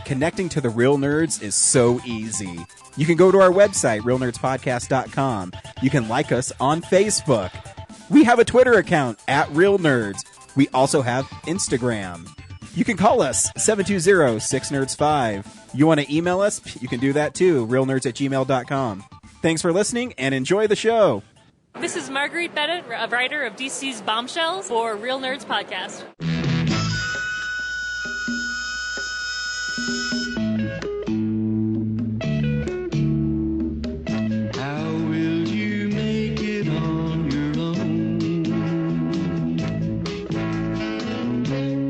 Connecting to the real nerds is so easy. You can go to our website, realnerdspodcast.com. You can like us on Facebook. We have a Twitter account, @RealNerds. We also have Instagram. You can call us, 720-6nerds5. You want to email us? You can do that too, realnerds@gmail.com. Thanks for listening, and enjoy the show. This is Marguerite Bennett, a writer of DC's Bombshells for Real Nerds Podcast.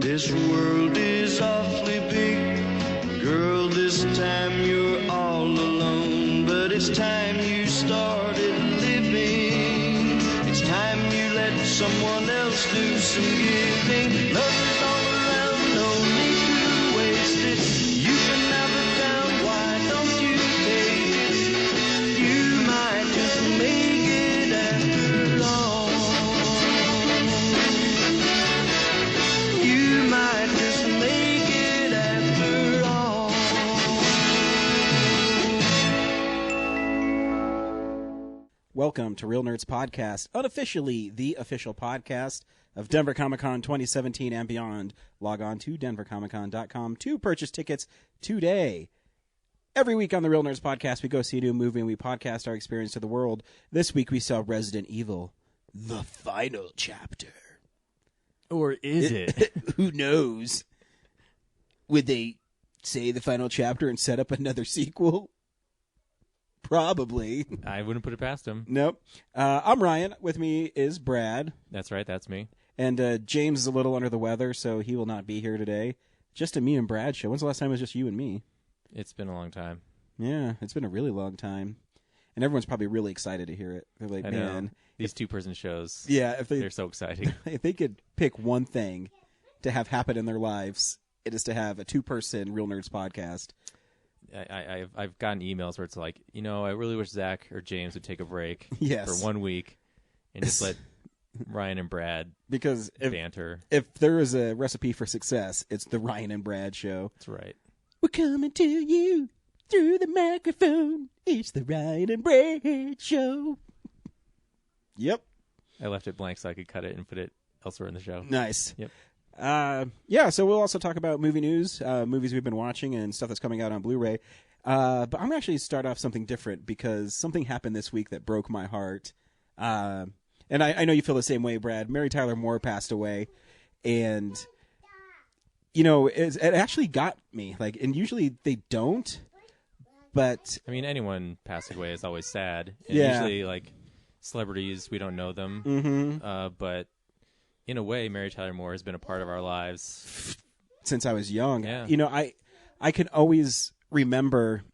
This world is awfully big. Girl, this time you're all alone. But it's time you started living. It's time you let someone else do some giving. Love is all around, no need to waste it. You can have it down, why don't you take it? You might just make it after all. You might just make it after all. Welcome to Real Nerds Podcast, unofficially the official podcast of Denver Comic Con 2017 and beyond. Log on to denvercomiccon.com to purchase tickets today. Every week on the Real Nerds Podcast, we go see a new movie and we podcast our experience to the world. This week we saw Resident Evil, the final chapter. Or is it? Who knows? Would they say the final chapter and set up another sequel? Probably. I wouldn't put it past him. Nope. I'm Ryan. With me is Brad. That's right. That's me. And James is a little under the weather, so he will not be here today. Just a me and Brad show. When's the last time it was just you and me? It's been a long time. Yeah, it's been a really long time. And everyone's probably really excited to hear it. They're like, I man. know. These two-person shows, Yeah, they're so exciting. if they could pick one thing to have happen in their lives, it is to have a two-person Real Nerds podcast. I've gotten emails where it's like, I really wish Zach or James would take a break Yes. for 1 week and just let Ryan and Brad Because banter. if there is a recipe for success, it's the Ryan and Brad show. That's right. We're coming to you through the microphone. It's the Ryan and Brad show. Yep. I left it blank so I could cut it and put it elsewhere in the show. Nice. Yep. Yeah, so we'll also talk about movie news, movies we've been watching, and stuff that's coming out on Blu-ray. But I'm actually start off something different because something happened this week that broke my heart. And I know you feel the same way, Brad. Mary Tyler Moore passed away, and it actually got me. And usually they don't, but I mean, anyone passing away is always sad. And yeah. Usually, celebrities, we don't know them. Mm-hmm. But in a way, Mary Tyler Moore has been a part of our lives since I was young. Yeah. I can always remember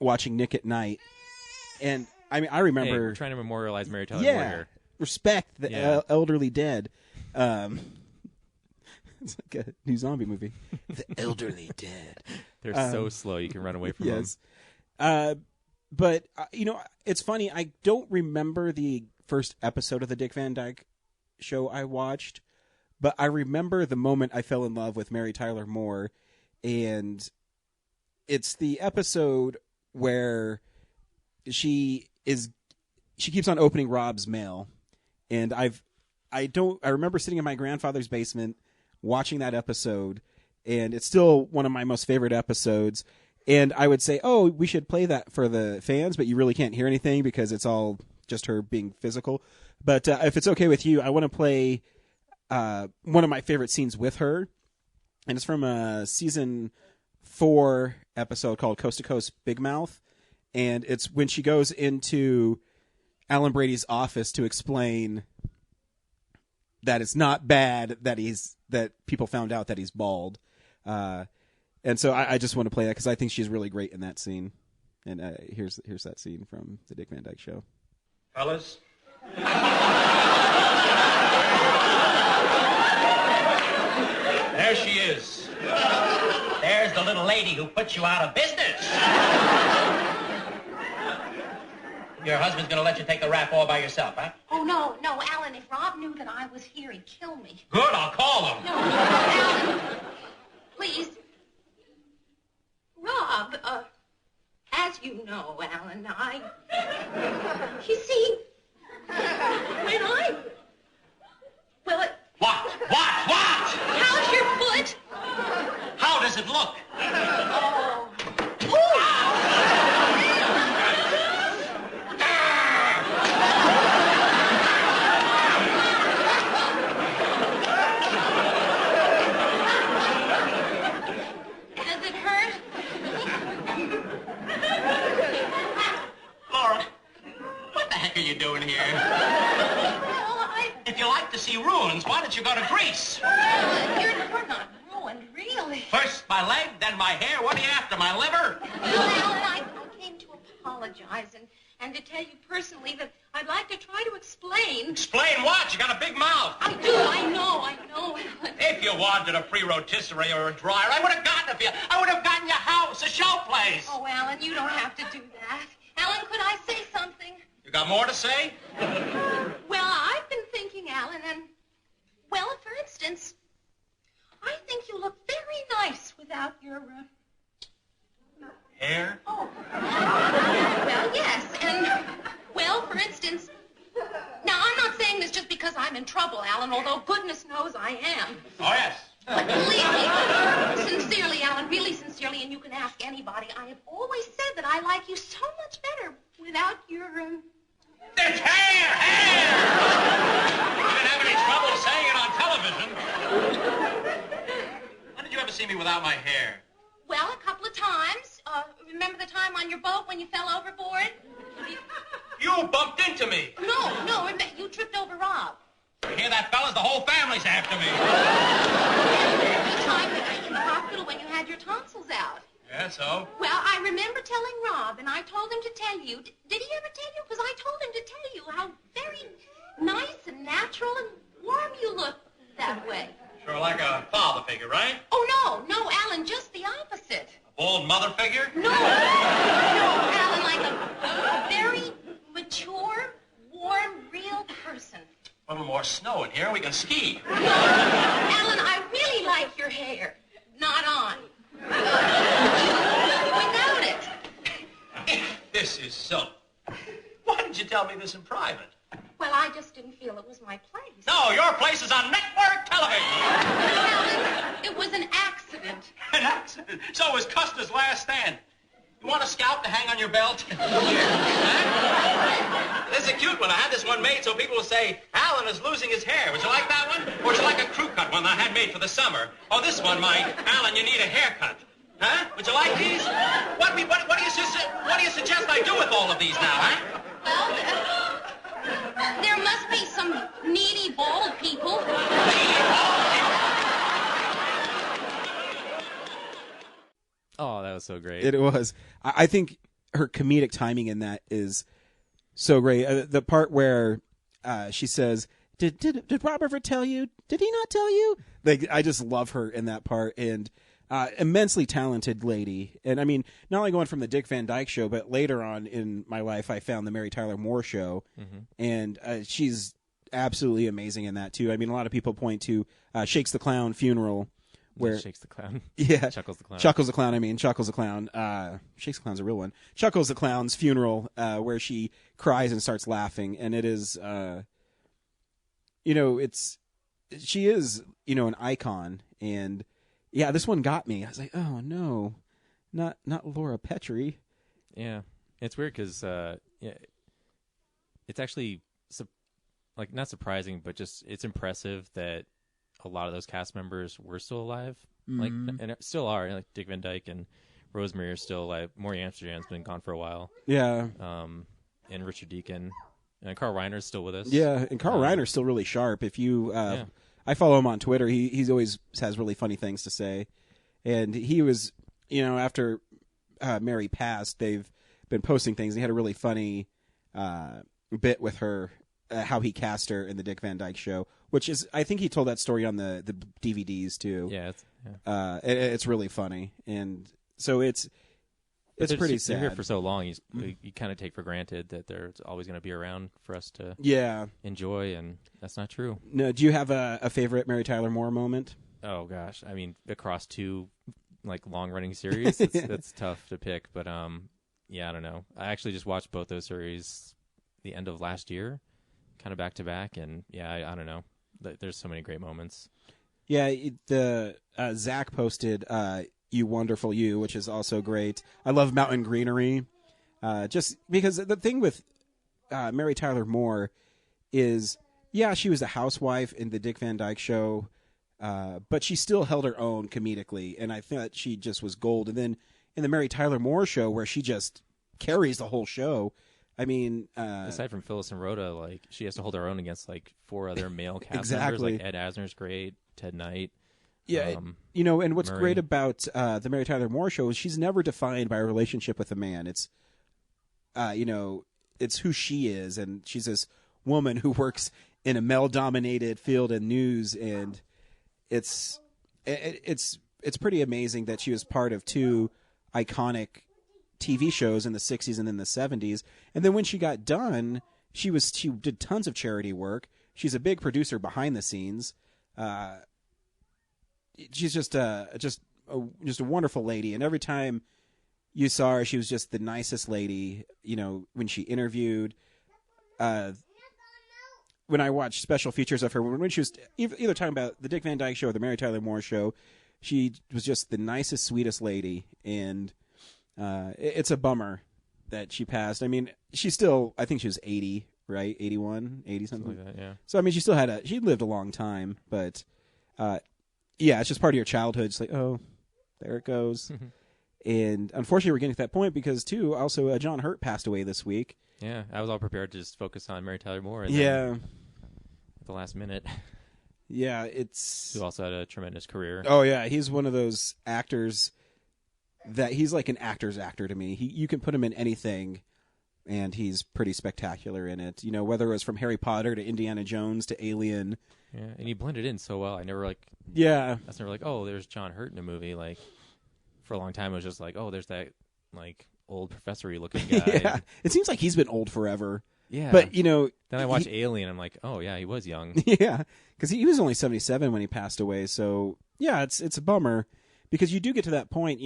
watching Nick at Night, and I mean, I remember Hey, we're trying to memorialize Mary Tyler Moore here. Respect the elderly dead. It's like a new zombie movie. The elderly dead. They're so slow you can run away from them. Yes. But, it's funny. I don't remember the first episode of the Dick Van Dyke show I watched, but I remember the moment I fell in love with Mary Tyler Moore, and it's the episode where she keeps on opening Rob's mail, and I remember sitting in my grandfather's basement watching that episode, and it's still one of my most favorite episodes. And I would say, oh, we should play that for the fans, but you really can't hear anything because it's all just her being physical. But if it's okay with you, I want to play one of my favorite scenes with her, and it's from a season 4 episode called Coast to Coast Big Mouth, and it's when she goes into Alan Brady's office to explain that it's not bad that people found out that he's bald. And so I just want to play that because I think she's really great in that scene. And here's that scene from the Dick Van Dyke Show. Fellas. There she is. There's the little lady who put you out of business. Your husband's gonna let you take the rap all by yourself, huh? Oh, no, Alan, if Rob knew that I was here, he'd kill me. Good, I'll call him. No, Alan, please. no, Alan. You see, when What? how's your foot? How does it look? Does it hurt? Laura, what the heck are you doing here? Well, If you like to see ruins, why don't you go to Greece? you're not ruined, really. First my leg, then my hair. What are you after, my liver? Well, Alan, I came to apologize and to tell you personally that I'd like to try to explain. Explain what? You got a big mouth. I do, I know, Alan. If you wanted a free rotisserie or a dryer, I would have gotten it for you. I would have gotten your house, a show place. Oh, Alan, you don't have to do that. Alan, could I say something? You got more to say? Well, I've been thinking, Alan, and, well, for instance, I think you look very nice without your, Hair? Oh. Well, yes, and, well, for instance, now, I'm not saying this just because I'm in trouble, Alan, although goodness knows I am. Oh, yes. But believe me, sincerely, Alan, really sincerely, and you can ask anybody, I have always said that I like you so much better without your, It's hair! You didn't have any trouble saying it on television. When did you ever see me without my hair? Well, a couple of times. Remember the time on your boat when you fell overboard? You bumped into me. No, you tripped over Rob. You hear that, fellas? The whole family's after me. The time in the hospital when you had your tonsils out. Yeah, so? Well, I remember telling Rob, and I told him to tell you. Did he ever tell you? Because I told him to tell you how very nice and natural and warm you look that way. Sure like a father figure, right? Oh, no, Alan, just the opposite. A bold mother figure? No, Alan, like a very mature, warm, real person. A little more snow in here, we can ski. No, Alan, I really like your hair. Not on. Without it. This is so... Why didn't you tell me this in private? Well, I just didn't feel it was my place. No, your place is on network television. Alan, it was an accident. An accident. So was Custer's last stand. You want a scalp to hang on your belt? Huh? This is a cute one. I had this one made so people will say, Alan is losing his hair. Would you like that one? Or would you like a crew cut one I had made for the summer? Oh, this one, Alan, you need a haircut. Huh? Would you like these? What do you suggest I do with all of these now, huh? Well, there must be some needy bald people. Oh, that was so great. It was. I think her comedic timing in that is so great. The part where she says, "Did Rob ever tell you? Did he not tell you?" Like, I just love her in that part, and immensely talented lady. And I mean, not only going from the Dick Van Dyke Show, but later on in my life, I found the Mary Tyler Moore Show, and she's absolutely amazing in that too. I mean, a lot of people point to Shakes the Clown Funeral. Where Shakes the Clown. Yeah. Chuckles the Clown. Chuckles the Clown, Chuckles the Clown. Shakes the Clown's a real one. Chuckles the Clown's funeral, where she cries and starts laughing. And it is, she is, an icon. And yeah, this one got me. I was like, oh no, not Laura Petrie. Yeah. It's weird because, it's actually, not surprising, but just, it's impressive that a lot of those cast members were still alive, and still are. Like Dick Van Dyke and Rosemary are still alive. Maury Amsterdam's been gone for a while. Yeah. And Richard Deacon, and Carl Reiner's still with us. Yeah, and Carl Reiner's still really sharp. If you, I follow him on Twitter. He's always has really funny things to say, and he was, after Mary passed, they've been posting things. He had a really funny bit with her. How he cast her in the Dick Van Dyke Show, which is, I think he told that story on the DVDs too. Yeah, it's really funny, and so it's pretty sad. They're here for so long, you kind of take for granted that they're always going to be around for us to enjoy, and that's not true. No, do you have a favorite Mary Tyler Moore moment? Oh gosh, I mean, across two long running series, that's tough to pick, but yeah, I don't know. I actually just watched both those series the end of last year, kind of back to back, and yeah, I don't know. There's so many great moments. Yeah, the Zach posted "You Wonderful You," which is also great. I love Mountain Greenery, just because the thing with Mary Tyler Moore is, yeah, she was a housewife in the Dick Van Dyke Show, but she still held her own comedically, and I thought she just was gold. And then in the Mary Tyler Moore Show, where she just carries the whole show. I mean, aside from Phyllis and Rhoda, like she has to hold her own against like 4 other male cast exactly. members. Like Ed Asner's great, Ted Knight. Yeah, and what's Murray. great about the Mary Tyler Moore Show is she's never defined by a relationship with a man. It's, it's who she is, and she's this woman who works in a male-dominated field in news, and it's pretty amazing that she was part of 2 iconic TV shows in the 60s and then the 70s. And then when she got done, she did tons of charity work. She's a big producer behind the scenes. She's just a wonderful lady. And every time you saw her, she was just the nicest lady, when she interviewed. When I watched special features of her, when she was either talking about the Dick Van Dyke Show or the Mary Tyler Moore Show, she was just the nicest, sweetest lady. And it's a bummer that she passed. I mean, I think she was 80, right? 81, 80 something. Like that, yeah. So, I mean, she lived a long time, but, yeah, it's just part of your childhood. It's like, oh, there it goes. And unfortunately, we're getting to that point because, too, also John Hurt passed away this week. Yeah, I was all prepared to just focus on Mary Tyler Moore. And Yeah. At the last minute. Yeah, it's... Who also had a tremendous career. Oh, yeah, he's one of those actors that he's like an actor's actor to me. You can put him in anything, and he's pretty spectacular in it. Whether it was from Harry Potter to Indiana Jones to Alien. Yeah, and he blended in so well. I was never like, oh, there's John Hurt in a movie. Like, for a long time, it was just like, oh, there's that, like, old professor-y looking guy. Yeah, it seems like he's been old forever. Yeah. But, then I watched Alien, I'm like, oh, yeah, he was young. Yeah, because he was only 77 when he passed away. So, yeah, it's a bummer. Because you do get to that point,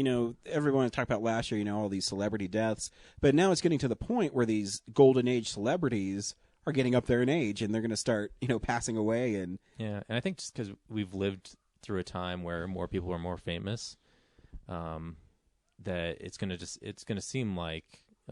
everyone talked about last year, all these celebrity deaths. But now it's getting to the point where these golden age celebrities are getting up there in age, and they're going to start, passing away. And yeah, and I think just because we've lived through a time where more people are more famous, that it's gonna seem like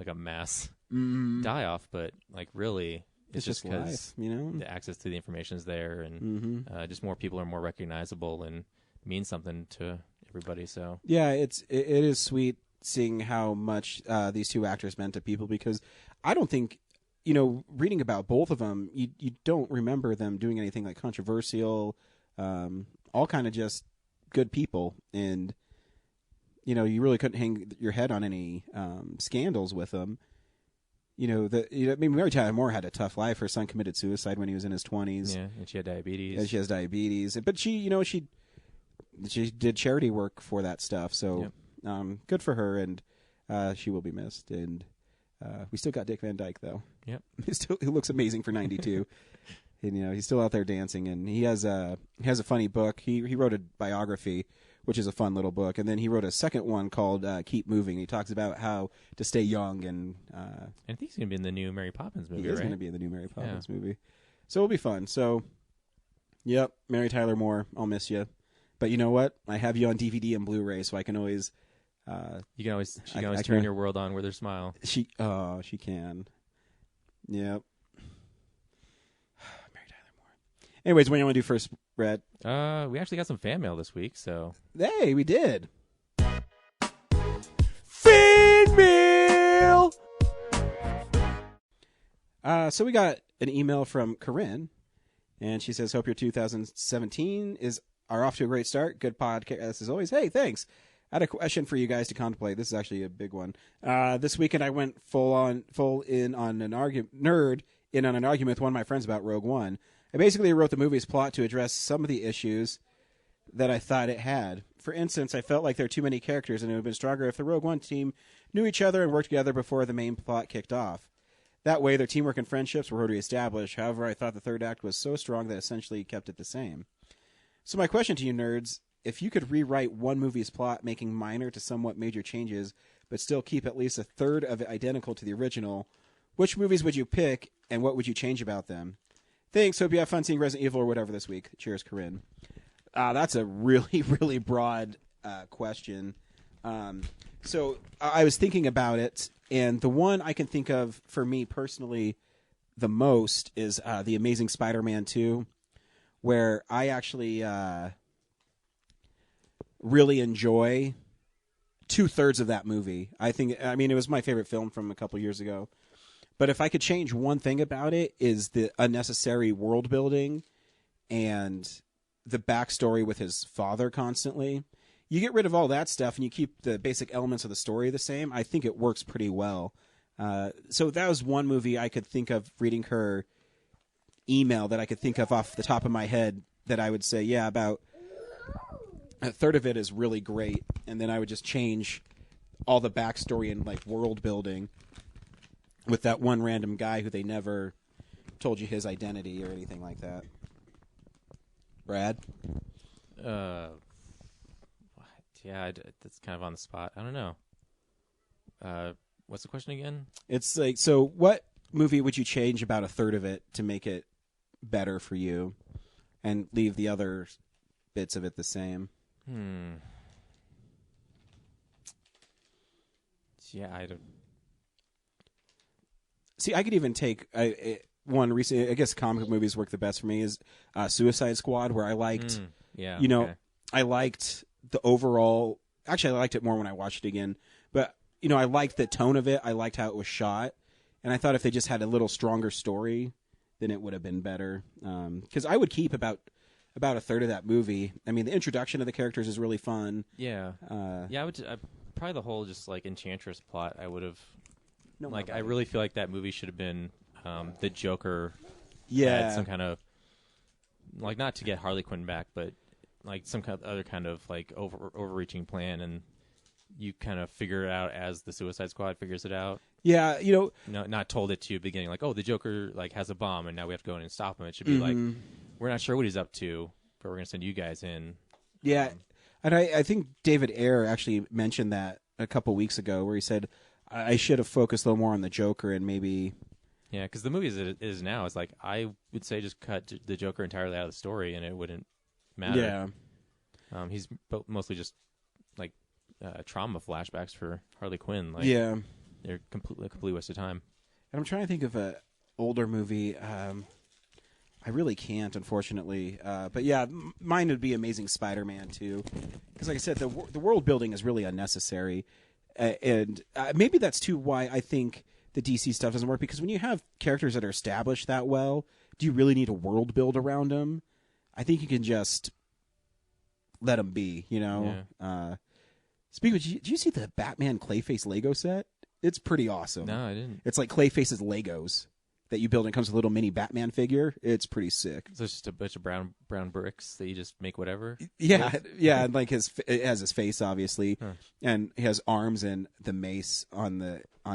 a mass die off, but like really, it's just because the access to the information is there, and just more people are more recognizable and mean something to everybody. So yeah, it is sweet seeing how much these 2 actors meant to people, because I don't think, reading about both of them, you don't remember them doing anything like controversial, all kind of just good people. And, you really couldn't hang your head on any scandals with them. Mary Tyler Moore had a tough life. Her son committed suicide when he was in his 20s. Yeah, and she had diabetes. And she has diabetes. But she did charity work for that stuff. So good for her, and she will be missed. And we still got Dick Van Dyke, though. Yep. He looks amazing for 92. And, he's still out there dancing. And he has a funny book. He wrote a biography, which is a fun little book. And then he wrote a second one called Keep Moving. He talks about how to stay young. And I think he's going to be in the new Mary Poppins movie, He is right? going to be in the new Mary Poppins movie. So it'll be fun. So, yep, Mary Tyler Moore, I'll miss you. But you know what? I have you on DVD and Blu-ray, so I can always... she can always turn your world on with her smile. She can. Yep. Mary Tyler Moore. Anyways, what do you want to do first, Brett? We actually got some fan mail this week, so... Hey, we did. Fan mail! So we got an email from Corinne, and she says, hope your 2017 are off to a great start. Good podcast as always. Hey, thanks. I had a question for you guys to contemplate. This is actually a big one. This weekend I went full in on an argument with one of my friends about Rogue One. I basically wrote the movie's plot to address some of the issues that I thought it had. For instance, I felt like there were too many characters, and it would have been stronger if the Rogue One team knew each other and worked together before the main plot kicked off. That way, their teamwork and friendships were already established. However, I thought the third act was so strong that it essentially kept it the same. So my question to you nerds if you could rewrite one movie's plot, making minor to somewhat major changes, but still keep at least a third of it identical to the original, which movies would you pick, and what would you change about them? Thanks. Hope you have fun seeing Resident Evil or whatever this week. Cheers, Corinne. That's a really, really broad question. So I was thinking about it, and the one I can think of for me personally the most is The Amazing Spider-Man 2, where I actually really enjoy 2/3 of that movie. I mean, it was my favorite film from a couple years ago. But if I could change one thing about it is the unnecessary world building and the backstory with his father constantly. You get rid of all that stuff and you keep the basic elements of the story the same, I think it works pretty well. So that was one movie I could think of reading her email that I could think of off the top of my head that I would say, yeah, about a third of it is really great. And then I would just change all the backstory and like world building with that one random guy who they never told you his identity or anything like that. Brad? Yeah, that's kind of on the spot. I don't know. What's the question again? It's like, so what movie would you change about a third of it to make it better for you and leave the other bits of it the same? Yeah, I don't. See, I could even take one recent. I guess comic movies work the best for me is Suicide Squad, where I liked, I liked the overall. Actually, I liked it more when I watched it again. But I liked the tone of it. I liked how it was shot, and I thought if they just had a little stronger story, then it would have been better. Because I would keep about a third of that movie. I mean, the introduction of the characters is really fun. Yeah, I would. Probably the whole just like Enchantress plot. I would have. I really feel like that movie should have been the Joker. Yeah, had some kind of not to get Harley Quinn back, but like some kind of other kind of like overreaching plan, and you kind of figure it out as the Suicide Squad figures it out. Yeah, not told it to you at the beginning, like, oh, the Joker has a bomb, and now we have to go in and stop him. It should be like, we're not sure what he's up to, but we're going to send you guys in. Yeah, and I think David Ayer actually mentioned that a couple weeks ago, where he said, I should have focused a little more on the Joker and maybe... Yeah, because the movie as it is now, it's like, I would say just cut the Joker entirely out of the story and it wouldn't matter. Yeah. He's mostly just, like, trauma flashbacks for Harley Quinn. Like, yeah. They're a complete waste of time. And I'm trying to think of an older movie. I really can't, unfortunately. But yeah, mine would be Amazing Spider-Man 2. Because like I said, the world building is really unnecessary. And maybe that's too why I think the DC stuff doesn't work, because when you have characters that are established that well, do you really need a world build around them? I think you can just let them be, Yeah. Speaking of, did you see the Batman Clayface Lego set? It's pretty awesome. No, I didn't. It's like Clayface's Legos that you build, and it comes with a little mini Batman figure. It's pretty sick. So it's just a bunch of brown bricks that you just make whatever? Yeah, yeah, and like it has his face, obviously, and he has arms and the mace on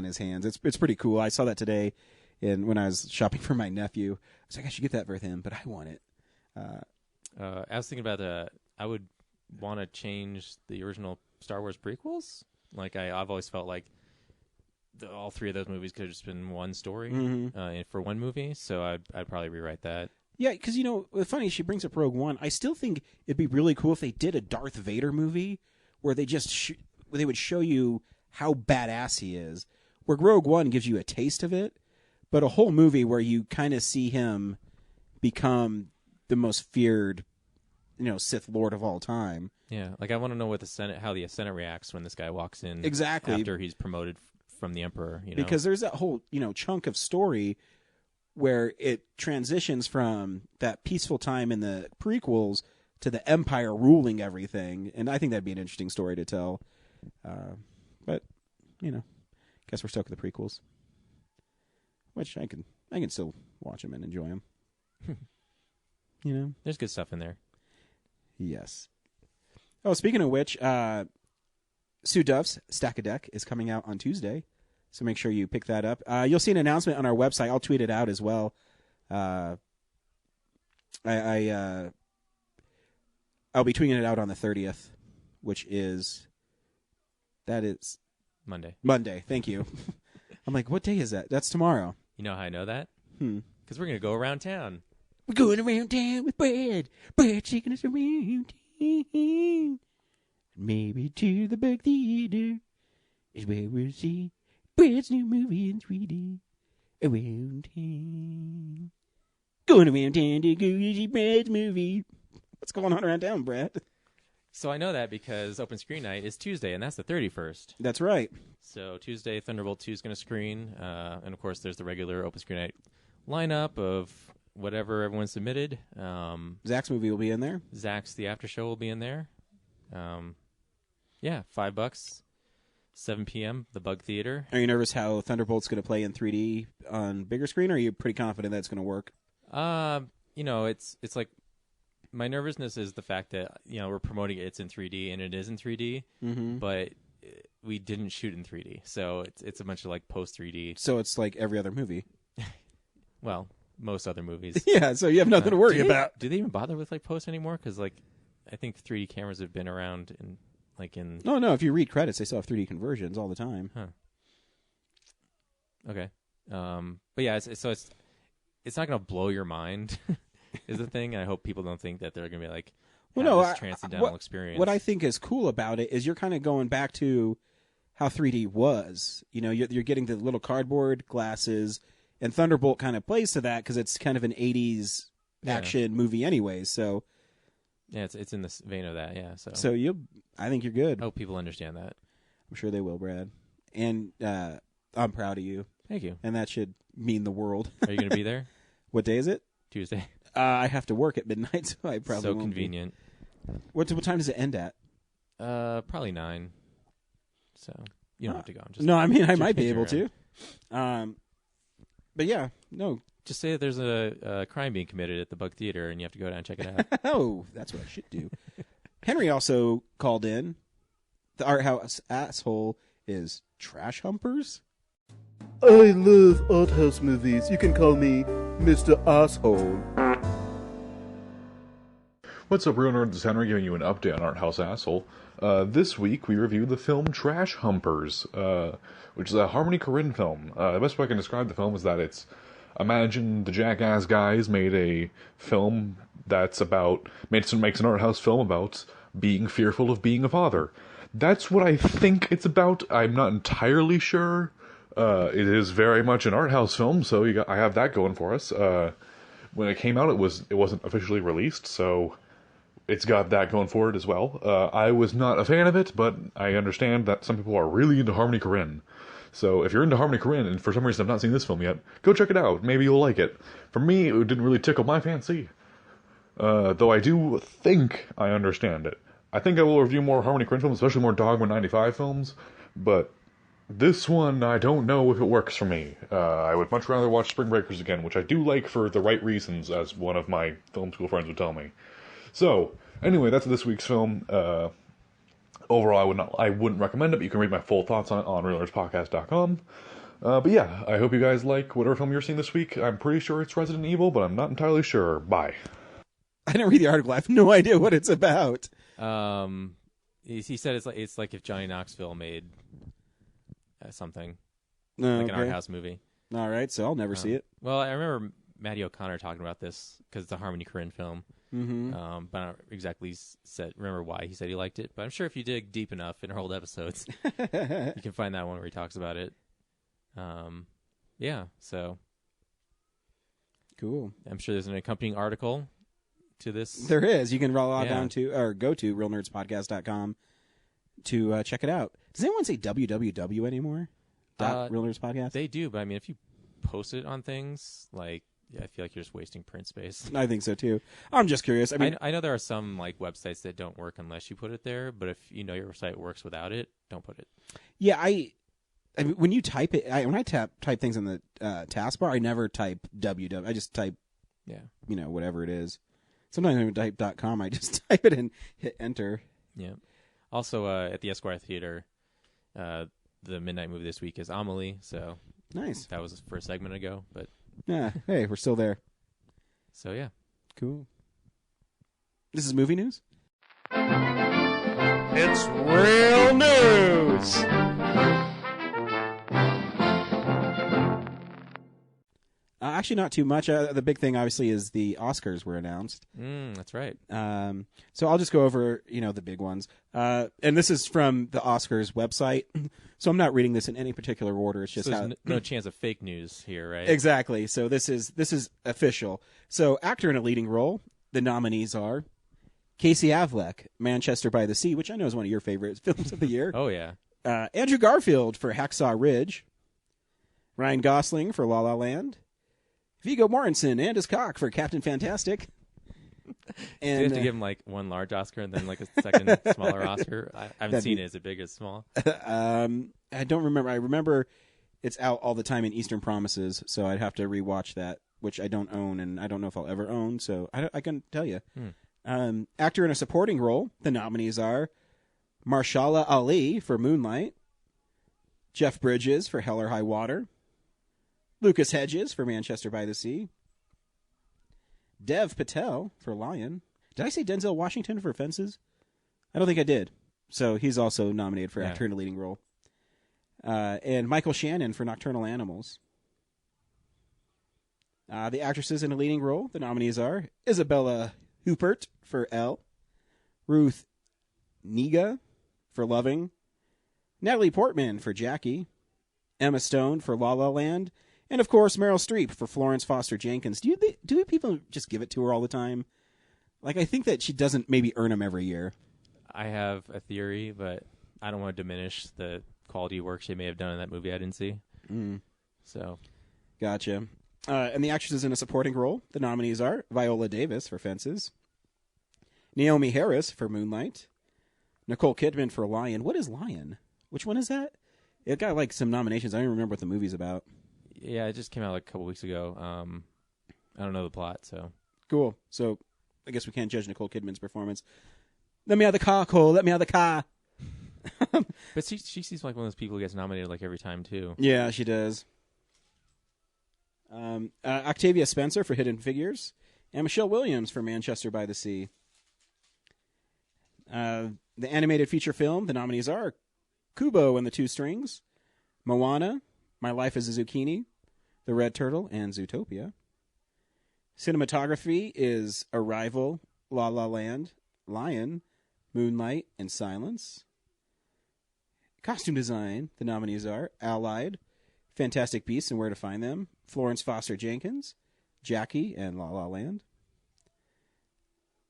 his hands. It's pretty cool. I saw that today, when I was shopping for my nephew. I was like, I should get that for him, but I want it. I was thinking about I would want to change the original Star Wars prequels. Like I've always felt like all three of those movies could have just been one story for one movie, so I'd probably rewrite that. Yeah, because it's funny, she brings up Rogue One. I still think it'd be really cool if they did a Darth Vader movie where they just where they would show you how badass he is. Where Rogue One gives you a taste of it, but a whole movie where you kind of see him become the most feared, Sith Lord of all time. Yeah, like I want to know what how the Senate reacts when this guy walks in exactly after he's promoted from the Emperor, because there's that whole chunk of story where it transitions from that peaceful time in the prequels to the Empire ruling everything, and I think that'd be an interesting story to tell. But guess we're stuck with the prequels, which I can still watch them and enjoy them. There's good stuff in there. Yes. Oh, speaking of which, Sue Duff's Stack a Deck is coming out on Tuesday, so make sure you pick that up. You'll see an announcement on our website. I'll tweet it out as well. I I'll be tweeting it out on the 30th, which is Monday. Thank you. I'm like, what day is that? That's tomorrow. You know how I know that? Because we're going to go around town. We're going around town with Brad. Brad taking us around town. Maybe to the Bug Theater is where we'll see Brad's new movie in 3D. Around town. Going around town to go see Brad's movie. What's going on around town, Brad? So I know that because Open Screen Night is Tuesday, and that's the 31st. That's right. So Tuesday, Thunderbolt 2 is going to screen. And, of course, there's the regular Open Screen Night lineup of whatever everyone submitted. Zach's movie will be in there. Zach's The After Show will be in there. Yeah, $5, 7 p.m., the Bug Theater. Are you nervous how Thunderbolt's going to play in 3D on bigger screen, or are you pretty confident that it's going to work? It's like my nervousness is the fact that, we're promoting it's in 3D, and it is in 3D, but we didn't shoot in 3D. So it's a bunch of, like, post-3D. So it's like every other movie. Well, most other movies. Yeah, so you have nothing to worry about. Do they even bother with, like, post anymore? Because, like, I think 3D cameras have been around in... No, if you read credits, they still have 3D conversions all the time. Huh. Okay. But yeah, it's not going to blow your mind, is the thing. And I hope people don't think that they're going to be like, this transcendental experience. What I think is cool about it is you're kind of going back to how 3D was. You're getting the little cardboard glasses, and Thunderbolt kind of plays to that because it's kind of an 80s action movie anyway, so... Yeah, it's in the vein of that, yeah. So I think you're good. I hope people understand that. I'm sure they will, Brad. And I'm proud of you. Thank you. And that should mean the world. Are you going to be there? What day is it? Tuesday. I have to work at midnight, so I probably won't convenient. What time does it end at? Probably 9. So you don't have to go. I might be able to. But yeah, no. Just say that there's a crime being committed at the Bug Theater, and you have to go down and check it out. Oh, that's what I should do. Henry also called in. The art house asshole is Trash Humpers. I love art house movies. You can call me Mr. Asshole. What's up, real nerds? It's Henry giving you an update on Art House Asshole. This week we reviewed the film Trash Humpers, which is a Harmony Korine film. The best way I can describe the film is that it's imagine the Jackass guys made a film that's makes an art house film about being fearful of being a father. That's what I think it's about. I'm not entirely sure. It is very much an art house film, so I have that going for us. When it came out, it wasn't officially released, so it's got that going for it as well. I was not a fan of it, but I understand that some people are really into Harmony Korine. So if you're into Harmony Korine, and for some reason I've not seen this film yet, go check it out. Maybe you'll like it. For me, it didn't really tickle my fancy. Though I do think I understand it. I think I will review more Harmony Korine films, especially more Dogma 95 films, but this one, I don't know if it works for me. I would much rather watch Spring Breakers again, which I do like for the right reasons, as one of my film school friends would tell me. So, anyway, that's this week's film. Overall, I wouldn't recommend it, but you can read my full thoughts on realnerdspodcast.com. But yeah, I hope you guys like whatever film you're seeing this week. I'm pretty sure it's Resident Evil, but I'm not entirely sure. Bye. I didn't read the article. I have no idea what it's about. He said it's like if Johnny Knoxville made something like an art house movie. All right, so I'll never see it. Well, I remember Matty O'Connor talking about this because it's a Harmony Korine film. Mm-hmm. But I don't exactly remember why he said he liked it. But I'm sure if you dig deep enough in our old episodes, you can find that one where he talks about it. Yeah, so cool. I'm sure there's an accompanying article to this. There is. You can log on to or go to realnerdspodcast.com to check it out. Does anyone say www anymore? Real Nerds Podcast? They do, but I mean, if you post it on things like. Yeah, I feel like you're just wasting print space. I think so too. I'm just curious. I mean, I know there are some like websites that don't work unless you put it there. But if you know your site works without it, don't put it. Yeah, I mean, when you type it, when I type things in the taskbar, I never type www. I just type, whatever it is. Sometimes I don't even type .com. I just type it and hit enter. Yeah. Also, at the Esquire Theater, the midnight movie this week is Amelie. So nice. That was for a segment ago, but. Yeah, hey, we're still there. So, yeah. Cool. This is movie news? It's real news. Actually, not too much. The big thing, obviously, is the Oscars were announced. That's right. So I'll just go over, the big ones. And this is from the Oscars website. So I'm not reading this in any particular order. It's just so there's no chance of fake news here, right? Exactly. So this is official. So actor in a leading role, the nominees are Casey Affleck, Manchester by the Sea, which I know is one of your favorite films of the year. Oh, yeah. Andrew Garfield for Hacksaw Ridge. Ryan Gosling for La La Land. Viggo Mortensen and his cock for Captain Fantastic. And do you have to give him like one large Oscar and then like a second smaller Oscar? I haven't seen it. Is it big or small? I don't remember. I remember it's out all the time in Eastern Promises, so I'd have to rewatch that, which I don't own, and I don't know if I'll ever own, so I couldn't tell you. Actor in a supporting role, the nominees are Marshala Ali for Moonlight, Jeff Bridges for Hell or High Water, Lucas Hedges for Manchester by the Sea, Dev Patel for Lion. Did I say Denzel Washington for Fences? I don't think I did. So he's also nominated for actor in a leading role. And Michael Shannon for Nocturnal Animals. The actresses in a leading role, the nominees are Isabella Huppert for Elle, Ruth Negga for Loving, Natalie Portman for Jackie, Emma Stone for La La Land, and of course Meryl Streep for Florence Foster Jenkins. Do people just give it to her all the time? Like, I think that she doesn't maybe earn them every year. I have a theory, but I don't want to diminish the quality work she may have done in that movie I didn't see. So, gotcha. And the actresses in a supporting role, the nominees are Viola Davis for Fences, Naomi Harris for Moonlight, Nicole Kidman for Lion. What is Lion? Which one is that? It got like some nominations. I don't even remember what the movie's about. Yeah, it just came out like a couple weeks ago. I don't know the plot, so. Cool. So I guess we can't judge Nicole Kidman's performance. Let me out of the car, Cole. Let me out of the car. But she seems like one of those people who gets nominated like every time, too. Yeah, she does. Octavia Spencer for Hidden Figures, and Michelle Williams for Manchester by the Sea. The animated feature film, the nominees are Kubo and the Two Strings, Moana, My Life as a Zucchini, The Red Turtle, and Zootopia. Cinematography is Arrival, La La Land, Lion, Moonlight, and Silence. Costume design, the nominees are Allied, Fantastic Beasts and Where to Find Them, Florence Foster Jenkins, Jackie, and La La Land.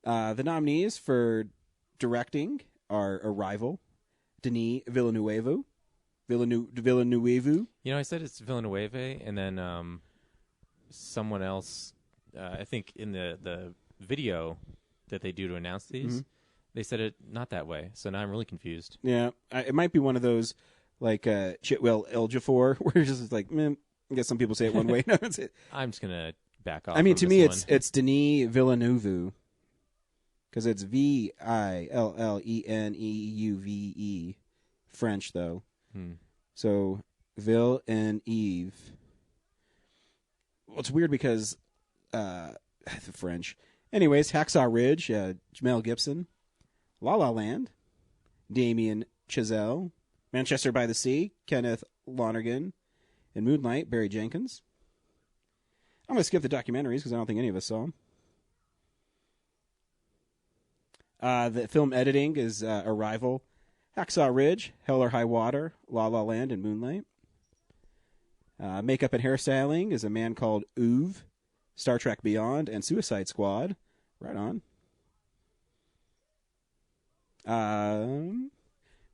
The nominees for directing are Arrival, Denis Villeneuve. You know, I said it's Villeneuve, and then someone else, I think in the video that they do to announce these, they said it not that way. So now I'm really confused. Yeah, it might be one of those, like Chitwell Ejiofor, where it's just like, I guess some people say it one way. No, it's it. I'm just going to back off. I mean, to me, one. it's Denis Villeneuve, because it's Villeneuve. French, though. So, Ville and Eve. Well, it's weird because the French. Anyways, Hacksaw Ridge, Mel Gibson. La La Land, Damien Chazelle. Manchester by the Sea, Kenneth Lonergan. And Moonlight, Barry Jenkins. I'm going to skip the documentaries because I don't think any of us saw them. The film editing is Arrival, Hacksaw Ridge, Hell or High Water, La La Land, and Moonlight. Makeup and hairstyling is a man called Uwe, Star Trek Beyond, and Suicide Squad. Right on.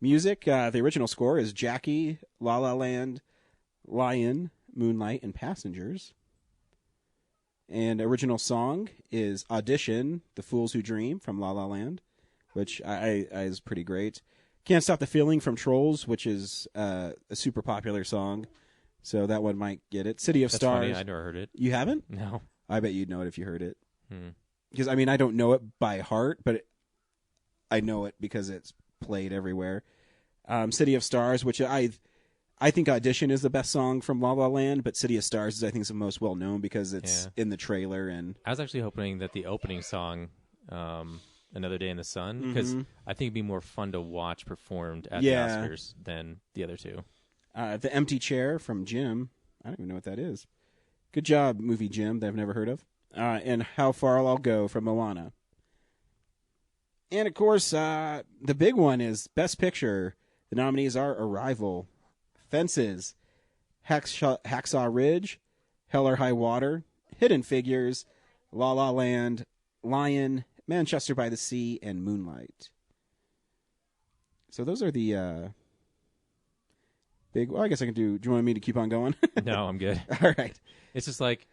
Music, the original score is Jackie, La La Land, Lion, Moonlight, and Passengers. And original song is Audition, The Fools Who Dream from La La Land, which is pretty great. Can't Stop the Feeling from Trolls, which is a super popular song. So that one might get it. City of That's Stars. funny. I never heard it. You haven't? No. I bet you'd know it if you heard it. Because, I mean, I don't know it by heart, but I know it because it's played everywhere. City of Stars, which I think Audition is the best song from La La Land, but City of Stars is, I think, the most well-known because it's in the trailer. And I was actually hoping that the opening song Another Day in the Sun, because I think it'd be more fun to watch performed at Yeah. the Oscars than the other two. The Empty Chair from Jim. I don't even know what that is. Good job, movie Jim, that I've never heard of. And How Far I'll Go from Moana. And, of course, the big one is Best Picture. The nominees are Arrival, Fences, Hacksaw Ridge, Hell or High Water, Hidden Figures, La La Land, Lion, Manchester by the Sea, and Moonlight. So those are the big... Well, I guess I can do... Do you want me to keep on going? No, I'm good. All right. It's just like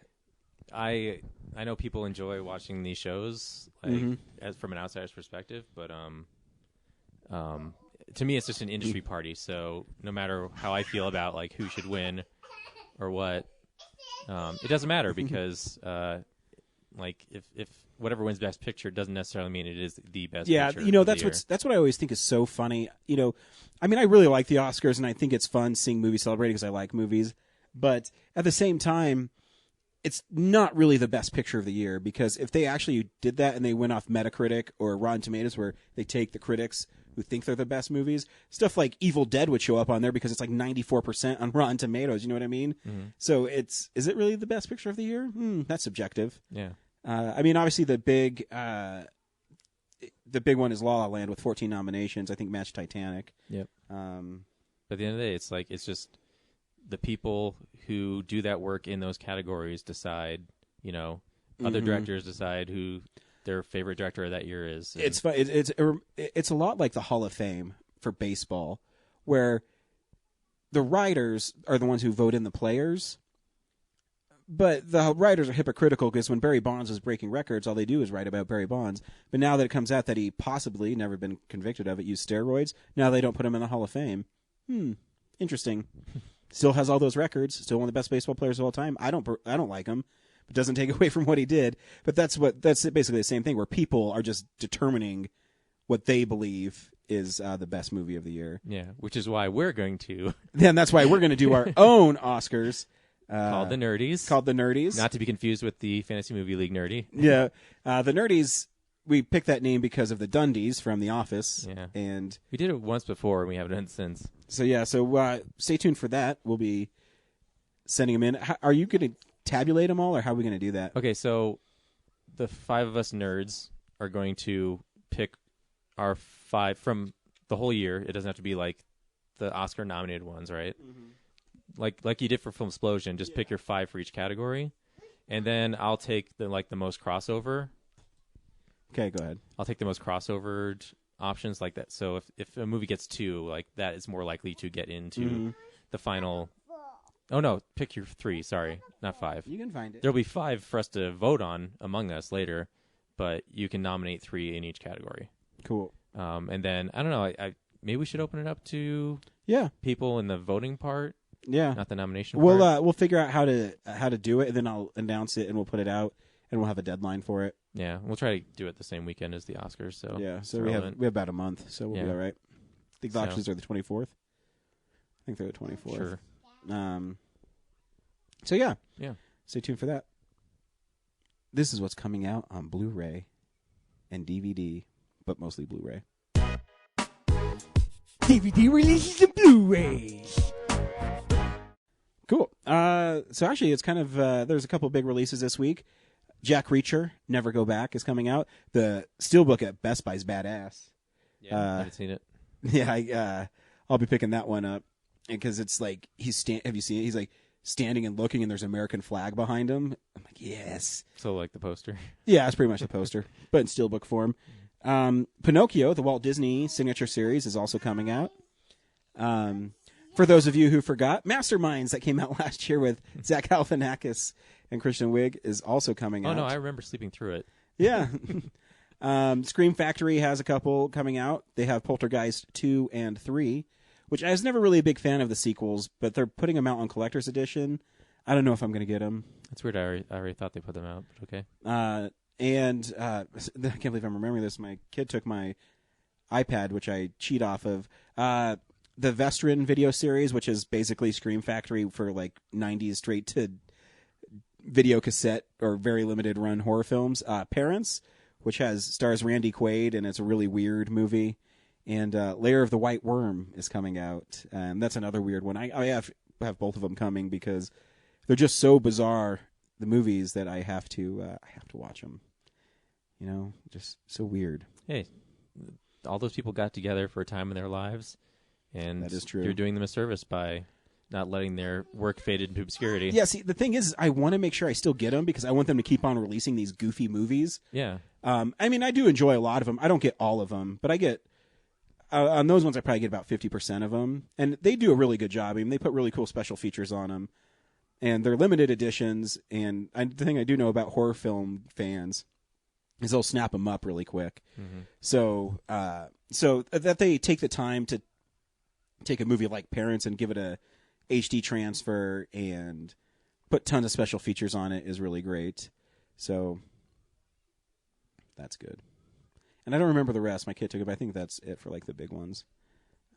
I know people enjoy watching these shows, like as from an outsider's perspective, but to me, it's just an industry party. So no matter how I feel about like who should win or what, it doesn't matter because like if whatever wins Best Picture doesn't necessarily mean it is the best. Yeah, picture you know of the that's year. what I always think is so funny. You know, I mean, I really like the Oscars, and I think it's fun seeing movies celebrated because I like movies. But at the same time, it's not really the best picture of the year because if they actually did that and they went off Metacritic or Rotten Tomatoes, where they take the critics who think they're the best movies, stuff like Evil Dead would show up on there because it's like 94% on Rotten Tomatoes. You know what I mean? So is it really the best picture of the year? That's subjective. Yeah. I mean, obviously the big one is La La Land with 14 nominations. I think matched Titanic. Yep. But at the end of the day, it's just the people who do that work in those categories decide. You know, other directors decide who their favorite director of that year is. And it's fun. It's a lot like the Hall of Fame for baseball, where the writers are the ones who vote in the players. But the writers are hypocritical because when Barry Bonds was breaking records, all they do is write about Barry Bonds. But now that it comes out that he possibly, never been convicted of it, used steroids, now they don't put him in the Hall of Fame. Interesting. Still has all those records. Still one of the best baseball players of all time. I don't like him. It doesn't take away from what he did. But that's basically the same thing where people are just determining what they believe is the best movie of the year. yeah, which is why we're going to Then that's why we're going to do our own Oscars. called the Nerdies. Called the Nerdies. Not to be confused with the Fantasy Movie League Nerdy. Yeah. The Nerdies, we picked that name because of the Dundies from The Office. Yeah. And We did it once before, and we haven't done it since. so stay tuned for that. We'll be sending them in. Are you going to tabulate them all, or how are we going to do that? Okay, so the five of us nerds are going to pick our five from the whole year. It doesn't have to be like the Oscar-nominated ones, right? Like you did for Film Explosion, just pick your five for each category, and then I'll take the most crossover. Okay, go ahead. I'll take the most crossovered options like that. So if a movie gets two, like that is more likely to get into the final. Oh no, pick your three. Sorry, not five. You can find it. There'll be five for us to vote on among us later, but you can nominate three in each category. Cool. And then I don't know. I maybe we should open it up to Yeah. people in the voting part, Yeah. not the nomination part. We'll figure out how to do it, and then I'll announce it, and we'll put it out, and we'll have a deadline for it. Yeah, we'll try to do it the same weekend as the Oscars. So Yeah. it's So we have relevant. about a month, so we'll be Yeah. all right. I think the So- auctions are the 24th. I think they're the 24th. Sure. So yeah. Yeah. Stay tuned for that. This is what's coming out on Blu-ray and DVD, but mostly Blu-ray. DVD releases and Blu-rays. Cool. So actually, it's kind of there's a couple big releases this week. Jack Reacher, Never Go Back is coming out. The Steelbook at Best Buy's badass. Yeah, I haven't seen it. Yeah, I'll be picking that one up because it's like have you seen it? He's like standing and looking, and there's an American flag behind him. I'm like, yes. So like the poster. Yeah, it's pretty much the poster, but in steelbook form. Pinocchio, the Walt Disney signature series, is also coming out. For those of you who forgot, Masterminds, that came out last year with Zach Galifianakis and Christian Wiig, is also coming out. Oh no, I remember sleeping through it. Yeah. Scream Factory has a couple coming out. They have Poltergeist 2 and 3, which I was never really a big fan of the sequels, but they're putting them out on collector's edition. I don't know if I'm going to get them. That's weird. I already thought they put them out, but okay. And I can't believe I'm remembering this. My kid took my iPad, which I cheat off of. The Vestron video series, which is basically Scream Factory for like 90s straight to video cassette or very limited run horror films. Parents, which stars Randy Quaid, and it's a really weird movie. And Lair of the White Worm is coming out, and that's another weird one. I have both of them coming because they're just so bizarre, the movies, that I have to watch them. You know, just so weird. Hey, all those people got together for a time in their lives, and that is true. You're doing them a service by not letting their work fade into obscurity. Yeah, see, the thing is I want to make sure I still get them because I want them to keep on releasing these goofy movies. Yeah. I mean, I do enjoy a lot of them. I don't get all of them, but I get... on those ones, I probably get about 50% of them. And they do a really good job. I mean, they put really cool special features on them. And they're limited editions. And the thing I do know about horror film fans is they'll snap them up really quick. Mm-hmm. So that they take the time to take a movie like Parents and give it a HD transfer and put tons of special features on it is really great. So that's good. And I don't remember the rest. My kid took it, but I think that's it for like the big ones.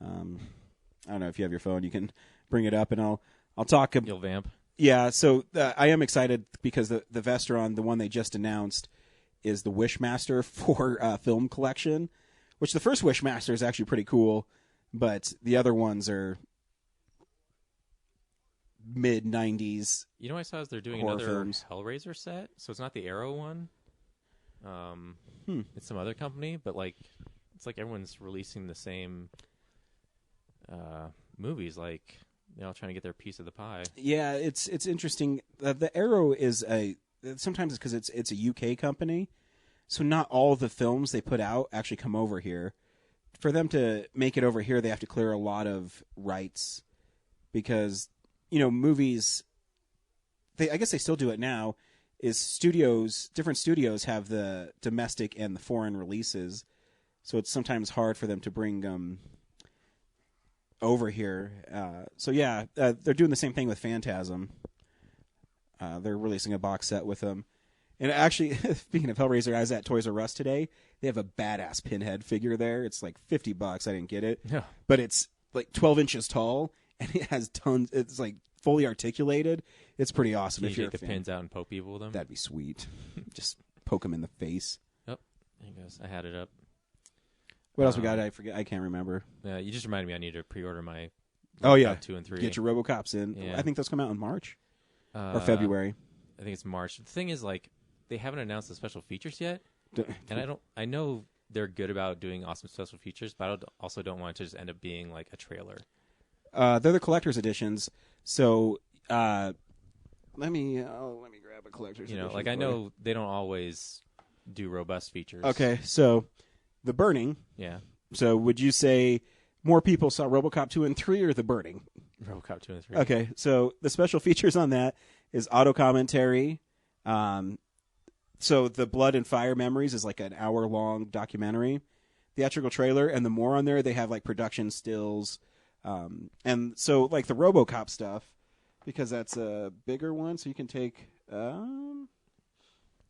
I don't know if you have your phone, you can bring it up, and I'll talk. You'll vamp. Yeah. So I am excited because the Vestron, the one they just announced, is the Wishmaster for film collection. Which the first Wishmaster is actually pretty cool, but the other ones are mid-90s. You know, I saw is they're doing horror another films. Hellraiser set, so it's not the Arrow one. It's some other company, but like it's like everyone's releasing the same movies, like they're all trying to get their piece of the pie. Yeah, it's interesting. The Arrow is sometimes it's because it's a UK company, so not all the films they put out actually come over here. For them to make it over here, they have to clear a lot of rights because movies. I guess they still do it now. Is different studios have the domestic and the foreign releases, so it's sometimes hard for them to bring them over here. They're doing the same thing with Phantasm. They're releasing a box set with them. And actually, speaking of Hellraiser, I was at Toys R Us today. They have a badass Pinhead figure there. It's like $50. I didn't get it. Yeah. But it's like 12 inches tall, and it has tons. It's like fully articulated. It's pretty awesome. Can if you you're take the pins out and poke people with them? That'd be sweet. Just poke them in the face. Oh, there he goes. I had it up. What else we got? I forget. I can't remember. You just reminded me I need to pre-order my Oh yeah, 2 and 3. Get your RoboCops in. Yeah. I think those come out in March or February. I think it's March. The thing is, like, they haven't announced the special features yet, and I know they're good about doing awesome special features, but I also don't want it to just end up being like a trailer. They're the collector's editions, so let me grab a collector's edition. Like I know they don't always do robust features. Okay, so The Burning. Yeah. So would you say more people saw RoboCop 2 and 3 or The Burning? RoboCop 2 and 3. Okay, so the special features on that is auto commentary. So the Blood and Fire Memories is like an hour-long documentary. Theatrical trailer, and the more on there, they have like production stills. And so like the RoboCop stuff, because that's a bigger one, so you can take,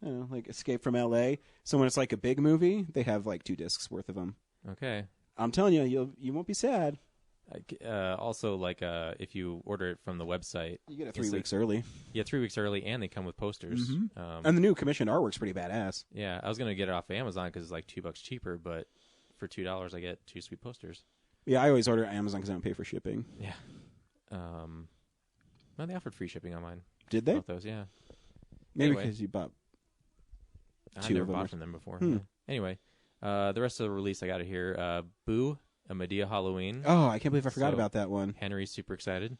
like Escape from L.A. So when it's like a big movie, they have like 2 discs worth of them. Okay. I'm telling you, you won't be sad. Also, like if you order it from the website, You get it 3 weeks early. Yeah, 3 weeks early, and they come with posters. And the new commissioned artwork's pretty badass. Yeah, I was gonna get it off Amazon because it's like $2 cheaper, but for $2 I get 2 sweet posters. Yeah, I always order Amazon because I don't pay for shipping. Yeah. Well, they offered free shipping on mine. Did they? Both those, yeah. Maybe Anyway. because you bought I 2 never of them. bought from them before. Yeah. Anyway, the rest of the release I got it here. Boo, a Medea Halloween. Oh, I can't believe I forgot about that one. Henry's super excited.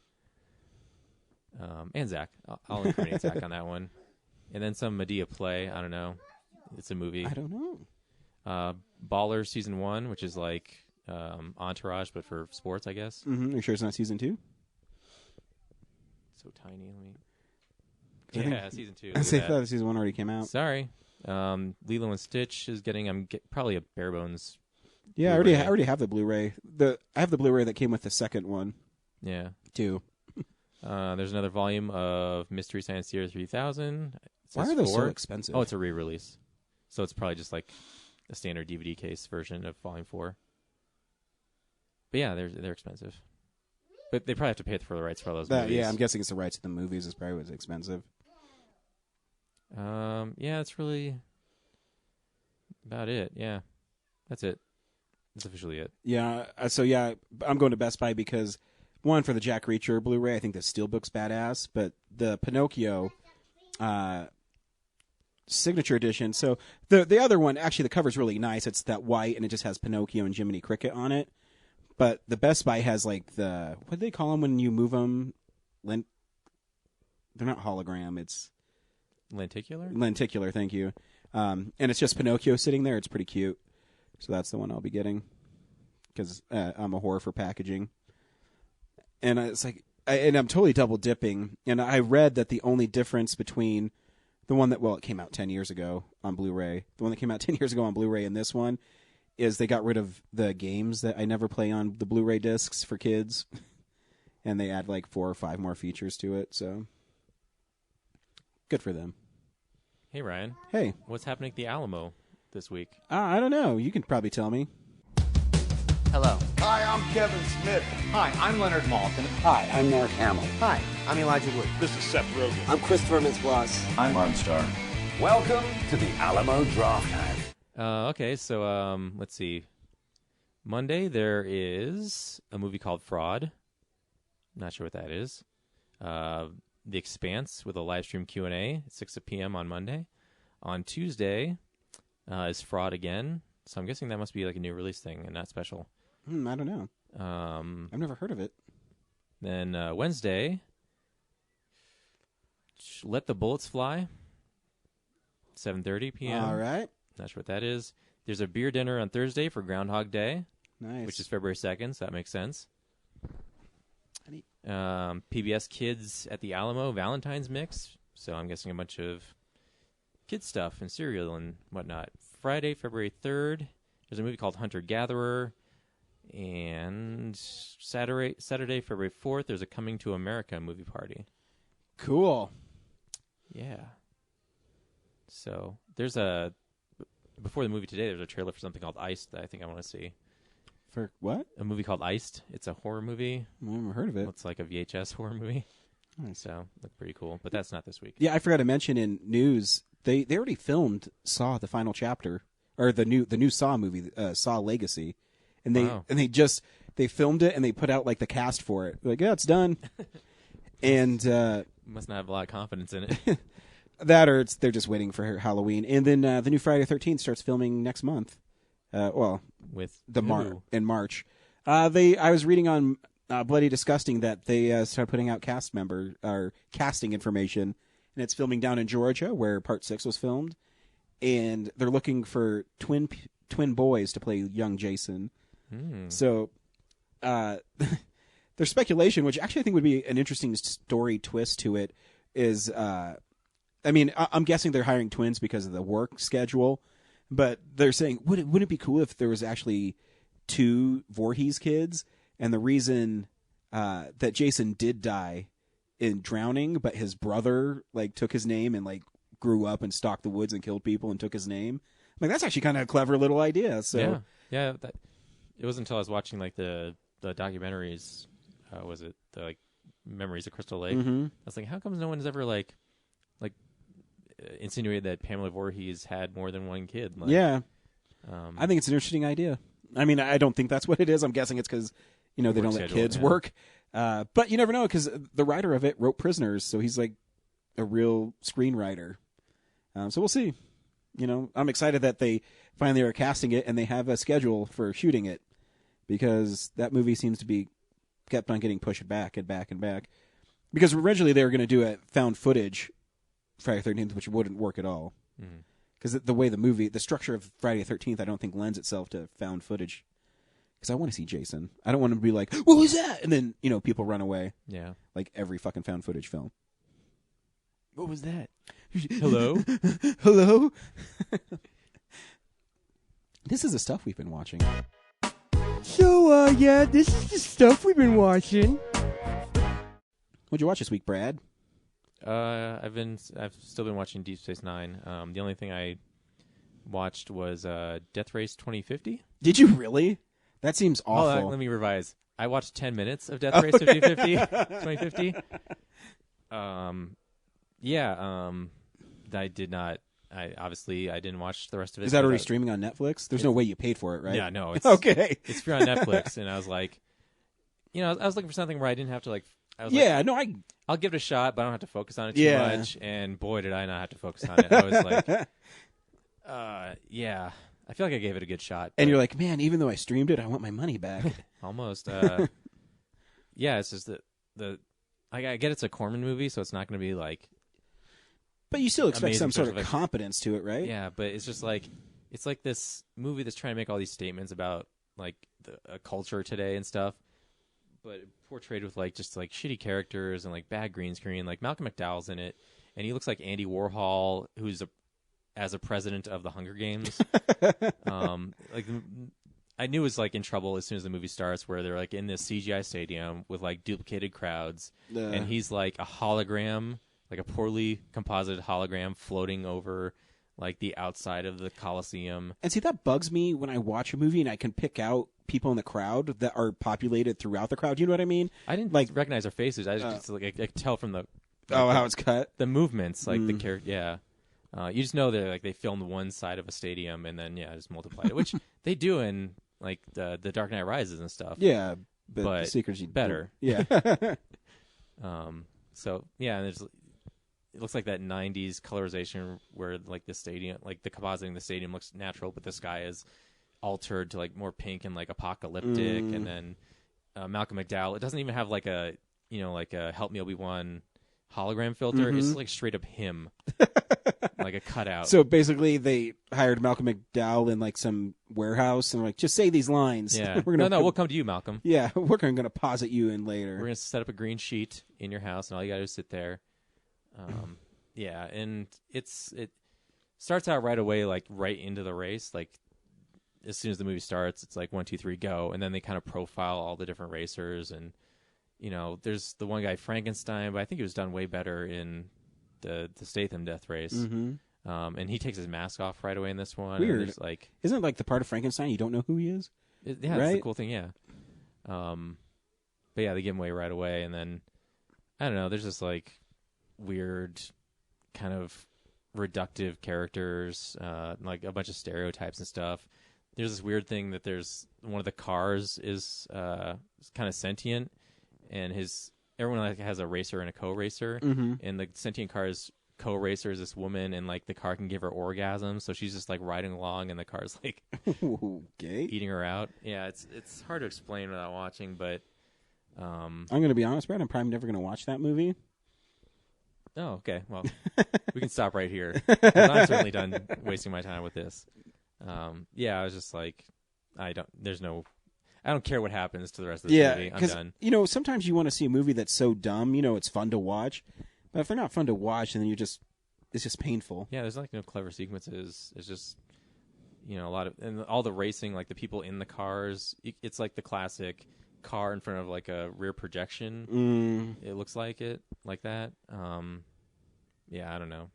And Zach. I'll incriminate Zach on that one. And then some Medea play. I don't know. It's a movie. I don't know. Ballers Season 1, which is like Entourage, but for sports, I guess. Mm-hmm. Are you sure it's not Season 2? So tiny. I think- Season 2. I thought Season 1 already came out. Sorry. Lilo and Stitch is getting probably a bare bones. Yeah, I Blu-ray. already have the Blu-ray. I have the Blu-ray that came with the second one, Yeah. too. There's another volume of Mystery Science Theater 3000. It Why says are those so 4. expensive? Oh, it's a re-release. So it's probably just like a standard DVD case version of Volume 4. But yeah, they're expensive. But they probably have to pay for the rights for all those movies. Yeah, I'm guessing it's the rights to the movies is probably what's expensive. Yeah, it's really About it, yeah. That's it. That's officially it. Yeah. I'm going to Best Buy because one, for the Jack Reacher Blu-ray, I think the Steelbook's badass, but the Pinocchio signature edition. So the other one, actually, the cover's really nice. It's that white, and it just has Pinocchio and Jiminy Cricket on it. But the Best Buy has like the, what do they call them when you move them? They're not hologram. It's Lenticular? lenticular. Thank you. And it's just Pinocchio sitting there. It's pretty cute. So that's the one I'll be getting because I'm a whore for packaging. And it's like, and I'm totally double dipping. And I read that the only difference between the one that, well, it came out 10 years ago on Blu-ray. The one that came out 10 years ago on Blu-ray and this one is they got rid of the games that I never play on the Blu-ray discs for kids. And they add like 4 or 5 more features to it. So good for them. Hey, Ryan. Hey. What's happening at the Alamo this week? I don't know. You can probably tell me. Hello. Hi, I'm Kevin Smith. Hi, I'm Leonard Maltin. Hi, I'm Mark Hamill. Hi, I'm Elijah Wood. This is Seth Rogen. I'm Christopher Mintz-Plasse. I'm Martin Starr. Welcome to the Alamo Draft House. Okay, so let's see. Monday there is a movie called Fraud. Not sure what that is. The Expanse with a live stream Q&A at 6 p.m. on Monday. On Tuesday is Fraud again. So I'm guessing that must be like a new release thing and not special. I don't know. I've never heard of it. Then Wednesday, Let the Bullets Fly, 7:30 p.m. All right. Not sure what that is. There's a beer dinner on Thursday for Groundhog Day. Nice. Which is February 2nd, so that makes sense. PBS Kids at the Alamo Valentine's Mix. So I'm guessing a bunch of kid stuff and cereal and whatnot. Friday, February 3rd, there's a movie called Hunter-Gatherer. And Saturday, February 4th, there's a Coming to America movie party. Cool. Yeah. So there's a... Before the movie today, there's a trailer for something called Iced that I think I want to see. For what? A movie called Iced. It's a horror movie. I've never heard of it. It's like a VHS horror movie. Nice. So, look pretty cool. But that's not this week. Yeah, I forgot to mention in news, they already filmed Saw the final chapter, or the new Saw movie, Saw Legacy, and they filmed it and they put out like the cast for it. Like, yeah, it's done. And must not have a lot of confidence in it. That or they're just waiting for Halloween. And then the new Friday the 13th starts filming next month. With in March. I was reading on Bloody Disgusting that they started putting out casting information, and it's filming down in Georgia where Part 6 was filmed, and they're looking for twin boys to play young Jason. So there's speculation, which actually I think would be an interesting story twist to it, is I'm guessing they're hiring twins because of the work schedule. But they're saying, wouldn't it be cool if there was actually 2 Voorhees kids? And the reason that Jason did die in drowning, but his brother took his name and grew up and stalked the woods and killed people and took his name. That's actually kind of a clever little idea. So yeah. It wasn't until I was watching the documentaries. Was it the Memories of Crystal Lake? Mm-hmm. I was like, how come no one's ever insinuated that Pamela Voorhees had more than one kid? I think it's an interesting idea. I don't think that's what it is. I'm guessing it's because they don't let kids work. But you never know, because the writer of it wrote Prisoners, so he's like a real screenwriter. So we'll see. I'm excited that they finally are casting it and they have a schedule for shooting it, because that movie seems to be kept on getting pushed back and back and back. Because originally they were going to do a found footage Friday the 13th, which wouldn't work at all. Because the way the structure of Friday the 13th, I don't think lends itself to found footage. Because I want to see Jason. I don't want to be like, what was that? And then, people run away. Yeah. Like every fucking found footage film. What was that? Hello? Hello? This is the stuff we've been watching. So, this is the stuff we've been watching. What'd you watch this week, Brad? I've still been watching Deep Space Nine. The only thing I watched was Death Race 2050. Did you really? That seems awful. Let me revise. I watched 10 minutes of Death Race 2050. I did not. I didn't watch the rest of it. Is that already streaming on Netflix? There's no way you paid for it, right? Yeah, no. It's, okay. It's free on Netflix, and I was like, I was looking for something where I didn't have to like. I was I'll give it a shot, but I don't have to focus on it too much. And boy, did I not have to focus on it. I was like, I feel like I gave it a good shot. And you're like, man, even though I streamed it, I want my money back. Almost. It's just I get it's a Corman movie, so it's not going to be like. But you still expect some sort of like, competence to it, right? Yeah, but it's just like it's like this movie that's trying to make all these statements about like a culture today and stuff, but portrayed with like just like shitty characters and like bad green screen. Like Malcolm McDowell's in it, and he looks like Andy Warhol, who's as a president of the Hunger Games. Like I knew it was like in trouble as soon as the movie starts, where they're like in this CGI stadium with like duplicated crowds, and he's like a hologram, like a poorly composited hologram floating over like the outside of the Coliseum. And see, that bugs me when I watch a movie and I can pick out people in the crowd that are populated throughout the crowd. You know what I mean? I didn't like recognize their faces. I just like I could tell from the how it's cut, the movements, like the character. Yeah. You just know that like they filmed one side of a stadium and then just multiplied it, which they do in like the Dark Knight Rises and stuff. Yeah, but the Secret's better. Yeah. So yeah, and it looks like that '90s colorization where like the stadium, like the compositing of the stadium looks natural, but the sky is altered to like more pink and like apocalyptic. And then Malcolm McDowell, it doesn't even have like a like a Help Me Obi-Wan hologram filter. It's like straight up him. Like a cutout. So basically, they hired Malcolm McDowell in like some warehouse and like, just say these lines. Yeah. We'll come to you, Malcolm. Yeah, we're going to posit you in later. We're going to set up a green sheet in your house, and all you got to do is sit there. And it starts out right away, like right into the race. Like as soon as the movie starts, it's like 1, 2, 3, go, and then they kind of profile all the different racers. And there's the one guy Frankenstein, but I think he was done way better in the Statham death race. And he takes his mask off right away in this one. Weird. And like, isn't it like the part of Frankenstein you don't know who he is? Yeah, right? That's the cool thing. Yeah. But yeah, they give him away right away, and then I don't know. There's just like weird, kind of reductive characters, like a bunch of stereotypes and stuff. There's this weird thing that there's one of the cars is kind of sentient, and everyone like has a racer and a co-racer, and the sentient car's co-racer is this woman, and like the car can give her orgasms, so she's just like riding along, and the car's like eating her out. Yeah, it's hard to explain without watching, but I'm going to be honest, Brad. I'm probably never going to watch that movie. Oh, okay. Well, we can stop right here. 'Cause I'm certainly done wasting my time with this. I was just like, I don't care what happens to the rest of the movie. I'm done. Sometimes you want to see a movie that's so dumb, it's fun to watch. But if they're not fun to watch, then it's just painful. Yeah, there's like no clever sequences. It's just, a lot of, and all the racing, like the people in the cars, it's like the classic car in front of like a rear projection. It looks like that. I don't know.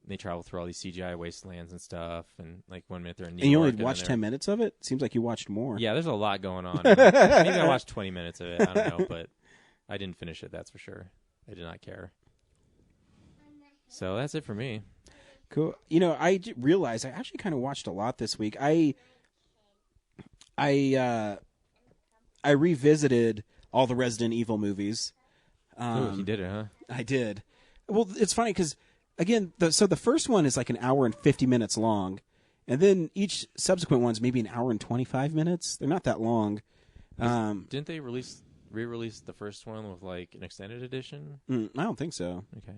They travel through all these CGI wastelands and stuff, and like 1 minute they're in New York. And you only watched 10 minutes of it? Seems like you watched more. Yeah, there's a lot going on. Maybe I watched 20 minutes of it. I don't know, but I didn't finish it, that's for sure. I did not care. So that's it for me. Cool. I realized I actually kind of watched a lot this week. I revisited all the Resident Evil movies. You did it, huh? I did. Well, it's funny because, again, the first one is like an hour and 50 minutes long, and then each subsequent one's maybe an hour and 25 minutes. They're not that long. Didn't they re-release the first one with like an extended edition? I don't think so. Okay.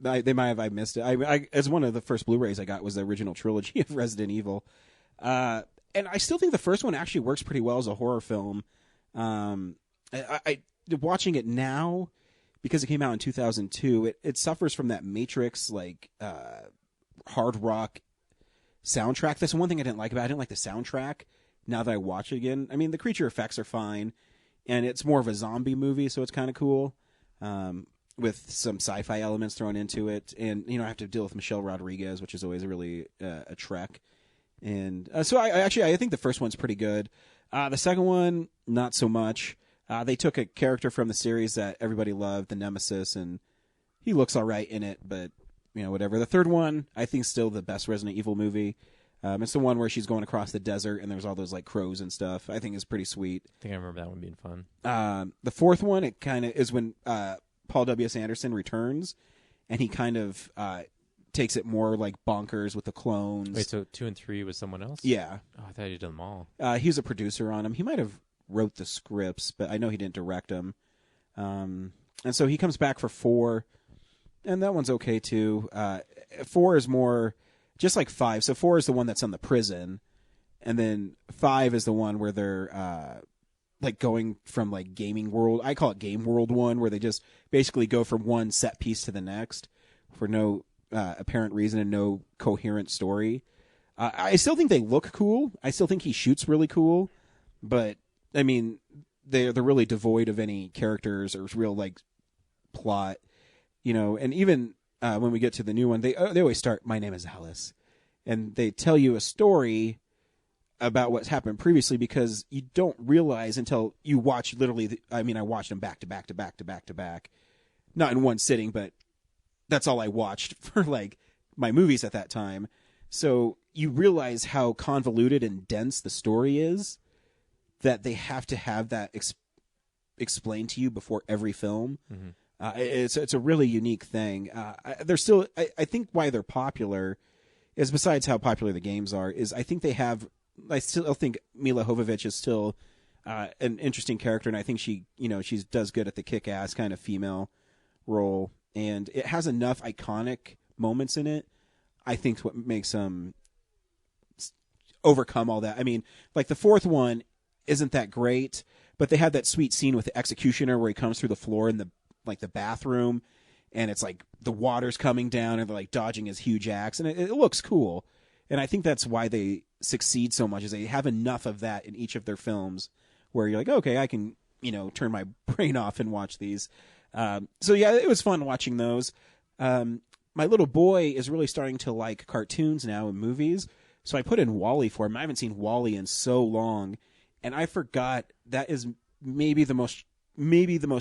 They might have. I missed it. As one of the first Blu-rays I got was the original trilogy of Resident Evil. And I still think the first one actually works pretty well as a horror film. I watching it now, because it came out in 2002, it suffers from that Matrix like hard rock soundtrack. That's one thing I didn't like about it. I didn't like the soundtrack. Now that I watch it again, I mean, the creature effects are fine, and it's more of a zombie movie, so it's kind of cool, with some sci-fi elements thrown into it. And I have to deal with Michelle Rodriguez, which is always a trek. And so I think the first one's pretty good. The second one, not so much. They took a character from the series that everybody loved, the Nemesis, and he looks all right in it, but whatever. The third one, I think, still the best Resident Evil movie. It's the one where she's going across the desert and there's all those like crows and stuff. I think is pretty sweet. I think I remember that one being fun. The fourth one, it kind of is when Paul W.S. Anderson returns, and he kind of takes it more like bonkers with the clones. Wait, so 2 and 3 was someone else? Yeah. Oh, I thought he'd done them all. He was a producer on them. He might have wrote the scripts, but I know he didn't direct them. And so he comes back for 4, and that one's okay too. 4 is more just like 5. So 4 is the one that's on the prison, and then 5 is the one where they're like going from like gaming world. I call it game world 1, where they just basically go from one set piece to the next for no apparent reason and no coherent story. I still think they look cool. I still think he shoots really cool, but I mean, they're really devoid of any characters or real like plot, And even when we get to the new one, they always start, "My name is Alice," and they tell you a story about what's happened previously, because you don't realize until you watch literally. I watched them back to back to back to back to back, not in one sitting, but that's all I watched for like my movies at that time. So you realize how convoluted and dense the story is, that they have to have that explained to you before every film. Mm-hmm. It's a really unique thing. They're still, I think why they're popular is, besides how popular the games are, is I think they have, I still think Mila Jovovich is still an interesting character, and I think she does good at the kick-ass kind of female role, and it has enough iconic moments in it. I think what makes them overcome all that. I mean, like the fourth one isn't that great, but they have that sweet scene with the executioner where he comes through the floor in the bathroom, and it's like the water's coming down and they're like dodging his huge axe, and it looks cool. And I think that's why they succeed so much, is they have enough of that in each of their films where you're like, okay, I can, turn my brain off and watch these. So yeah, it was fun watching those. My little boy is really starting to like cartoons now and movies, so I put in WALL-E for him. I haven't seen WALL-E in so long, and I forgot that is maybe the most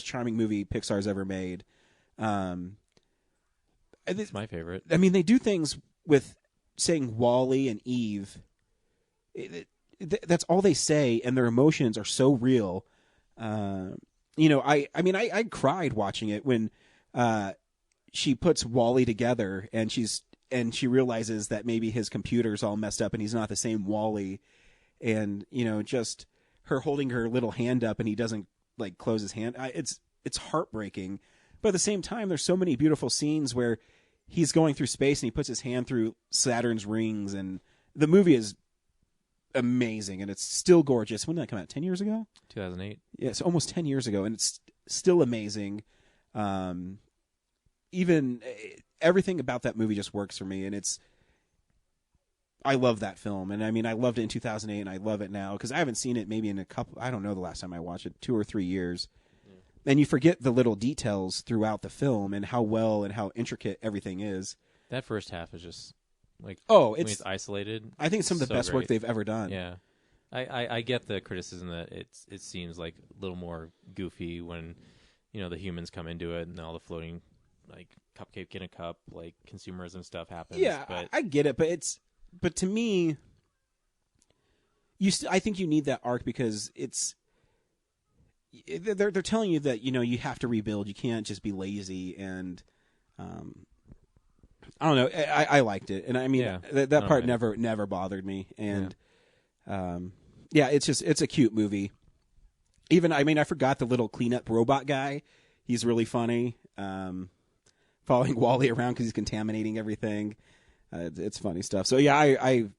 charming movie Pixar's ever made. It's my favorite. I mean, they do things with saying WALL-E and Eve. That's all they say, and their emotions are so real. I cried watching it when she puts WALL-E together, and she realizes that maybe his computer's all messed up and he's not the same WALL-E, and just her holding her little hand up and he doesn't like close his hand. It's heartbreaking, but at the same time, there's so many beautiful scenes where he's going through space and he puts his hand through Saturn's rings, and the movie is amazing, and it's still gorgeous. When did that come out? 10 years ago? 2008. Yeah, it's almost 10 years ago, and it's still amazing. Even everything about that movie just works for me, and I love that film. And I mean, I loved it in 2008, and I love it now, because I haven't seen it maybe in a couple, I don't know the last time I watched it, 2 or 3 years. Yeah. And you forget the little details throughout the film and how well and how intricate everything is. That first half is just like, it's isolated. I think it's some of the best great work they've ever done. Yeah. I get the criticism that it seems like a little more goofy when, the humans come into it and all the floating, like, cupcake in a cup, like, consumerism stuff happens. Yeah, but I get it, but to me, I think you need that arc, because they're telling you that, you have to rebuild. You can't just be lazy, and I don't know. I liked it, and I mean, that part never bothered me, and it's a cute movie. Even, I forgot the little cleanup robot guy. He's really funny. Following WALL-E around because he's contaminating everything. It's funny stuff. So yeah, I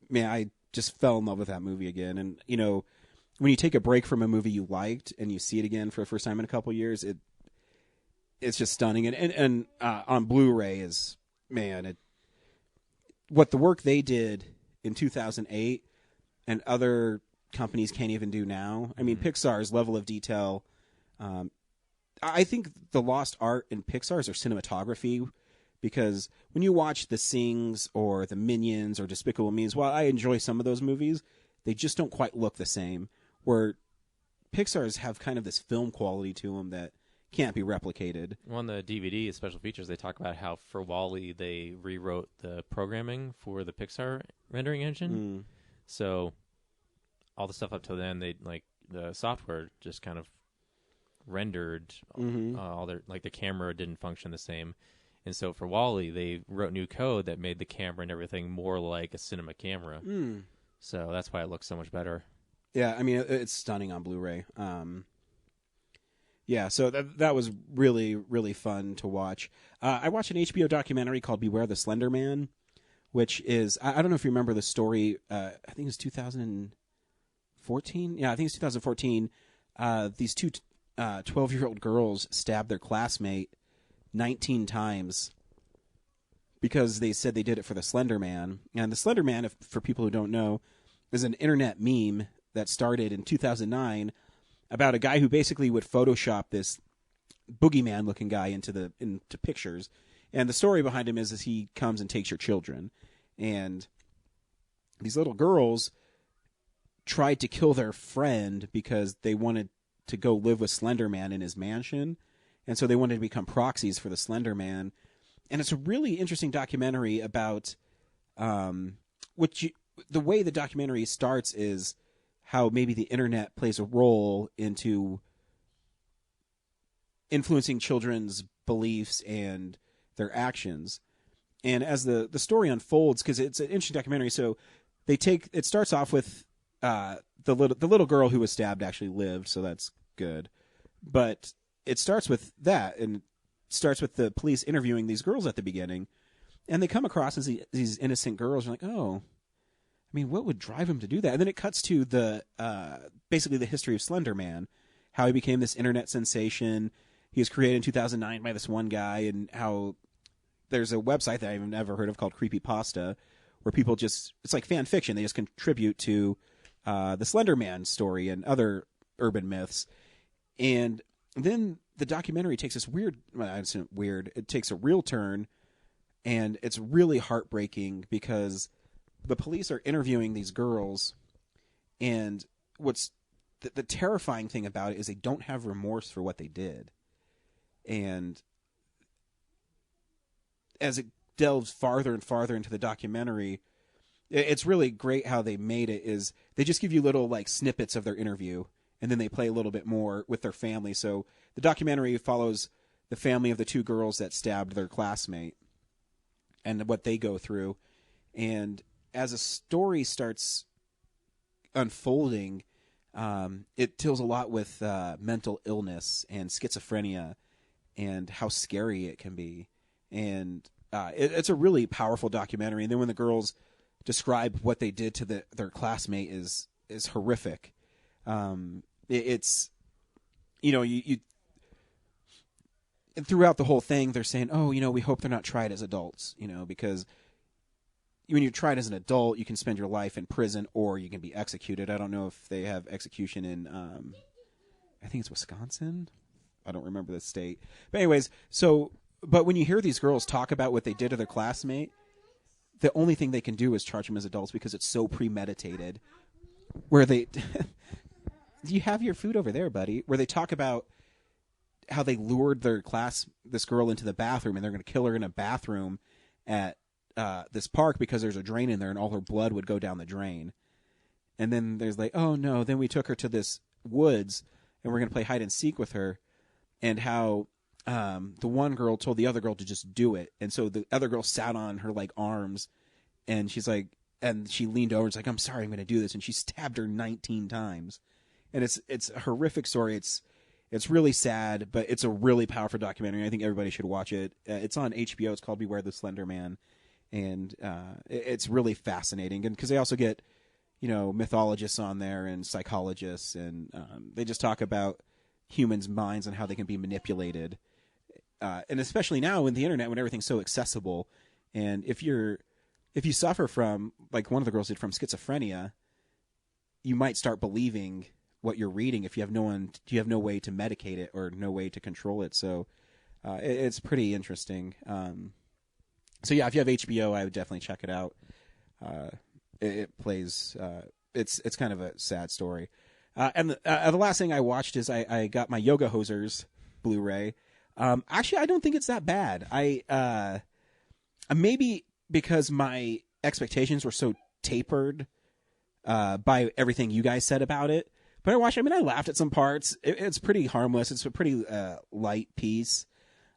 just fell in love with that movie again. And when you take a break from a movie you liked and you see it again for the first time in a couple years, it's just stunning. And on Blu-ray is, what the work they did in 2008 and other companies can't even do now. I mean, Pixar's level of detail. I think the lost art in Pixar's are cinematography, because when you watch The Sings or The Minions or Despicable Me's, while I enjoy some of those movies, they just don't quite look the same. Where Pixar's have kind of this film quality to them that can't be replicated. On the DVD special features, they talk about how for WALL-E they rewrote the programming for the Pixar rendering engine. So all the stuff up till then, they like the software just kind of rendered all their, like the camera didn't function the same. And so for WALL-E, they wrote new code that made the camera and everything more like a cinema camera. So that's why it looks so much better. Yeah, I mean, it's stunning on Blu-ray. Yeah, so that was really, really fun to watch. I watched an HBO documentary called Beware the Slender Man, which is, I don't know if you remember the story, I think it was 2014? Yeah, I think it's 2014. These two 12-year-old girls stabbed their classmate 19 times because they said they did it for the Slender Man. And the Slender Man, for people who don't know, is an internet meme that started in 2009 about a guy who basically would Photoshop this boogeyman-looking guy into pictures. And the story behind him is he comes and takes your children. And these little girls tried to kill their friend because they wanted to go live with Slender Man in his mansion. And so they wanted to become proxies for the Slender Man. And it's a really interesting documentary about the way the documentary starts is how maybe the internet plays a role into influencing children's beliefs and their actions. And as the story unfolds, because it's an interesting documentary, so it starts off with the little girl who was stabbed actually lived, so that's good. But it starts with that, and it starts with the police interviewing these girls at the beginning, and they come across as these innocent girls. You're like, oh, I mean, what would drive him to do that? And then it cuts to basically the history of Slender Man, how he became this internet sensation. He was created in 2009 by this one guy, and how there's a website that I've never heard of called Creepypasta, where people it's like fan fiction. They just contribute to the Slender Man story and other urban myths. And then the documentary takes this it takes a real turn, and it's really heartbreaking because the police are interviewing these girls, and what's the terrifying thing about it is they don't have remorse for what they did. And as it delves farther and farther into the documentary, it's really great how they made it. Is they just give you little like snippets of their interview, and then they play a little bit more with their family. So the documentary follows the family of the two girls that stabbed their classmate and what they go through. And as a story starts unfolding, it deals a lot with mental illness and schizophrenia and how scary it can be. And it's a really powerful documentary. And then when the girls describe what they did to their classmate is horrific. It's, you throughout the whole thing, they're saying, oh, we hope they're not tried as adults, because when you're tried as an adult, you can spend your life in prison or you can be executed. I don't know if they have execution in, I think it's Wisconsin. I don't remember the state. But anyways, but when you hear these girls talk about what they did to their classmate, the only thing they can do is charge them as adults because it's so premeditated. Where they, you have your food over there, buddy. Where they talk about how they lured this girl into the bathroom, and they're going to kill her in a bathroom at this park because there's a drain in there, and all her blood would go down the drain. And then there's like, oh no, then we took her to this woods, and we're going to play hide and seek with her, and how the one girl told the other girl to just do it, and so the other girl sat on her like arms, and she's like, and she leaned over and was like, I'm sorry, I'm going to do this, and she stabbed her 19 times. And it's a horrific story. It's really sad, but it's a really powerful documentary. I think everybody should watch it. It's on HBO. It's called Beware the Slender Man, and it's really fascinating. And because they also get, mythologists on there and psychologists, and they just talk about humans' minds and how they can be manipulated. And especially now in the internet, when everything's so accessible, and if you suffer from, like one of the girls did, from schizophrenia, you might start believing what you're reading if you have no way to medicate it or no way to control it. So it's pretty interesting. So yeah, if you have HBO, I would definitely check it out. It plays. It's kind of a sad story. And the last thing I watched is I got my yoga hosers Blu-ray. Actually, I don't think it's that bad. I maybe because my expectations were so tapered by everything you guys said about it. But I watched. I mean, I laughed at some parts. It's pretty harmless. It's a pretty light piece.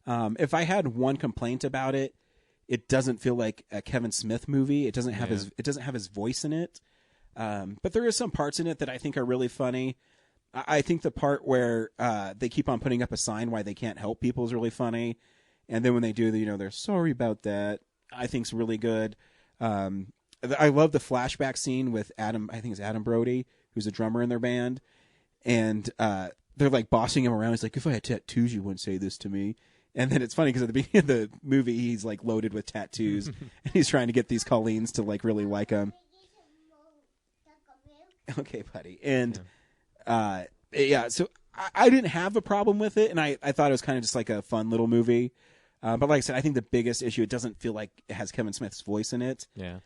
If I had one complaint about it, it doesn't feel like a Kevin Smith movie. It doesn't have his voice in it. But there is some parts in it that I think are really funny. I think the part where they keep on putting up a sign why they can't help people is really funny. And then when they do, they're sorry about that, I think's really good. I love the flashback scene with Adam. I think it's Adam Brody, who's a drummer in their band, and they're like bossing him around. He's like, "If I had tattoos, you wouldn't say this to me." And then it's funny because at the beginning of the movie, he's like loaded with tattoos, and he's trying to get these Colleens to like really like him. Okay, buddy. And so I didn't have a problem with it, and I thought it was kind of just like a fun little movie. But like I said, I think the biggest issue, it doesn't feel like it has Kevin Smith's voice in it. Yeah.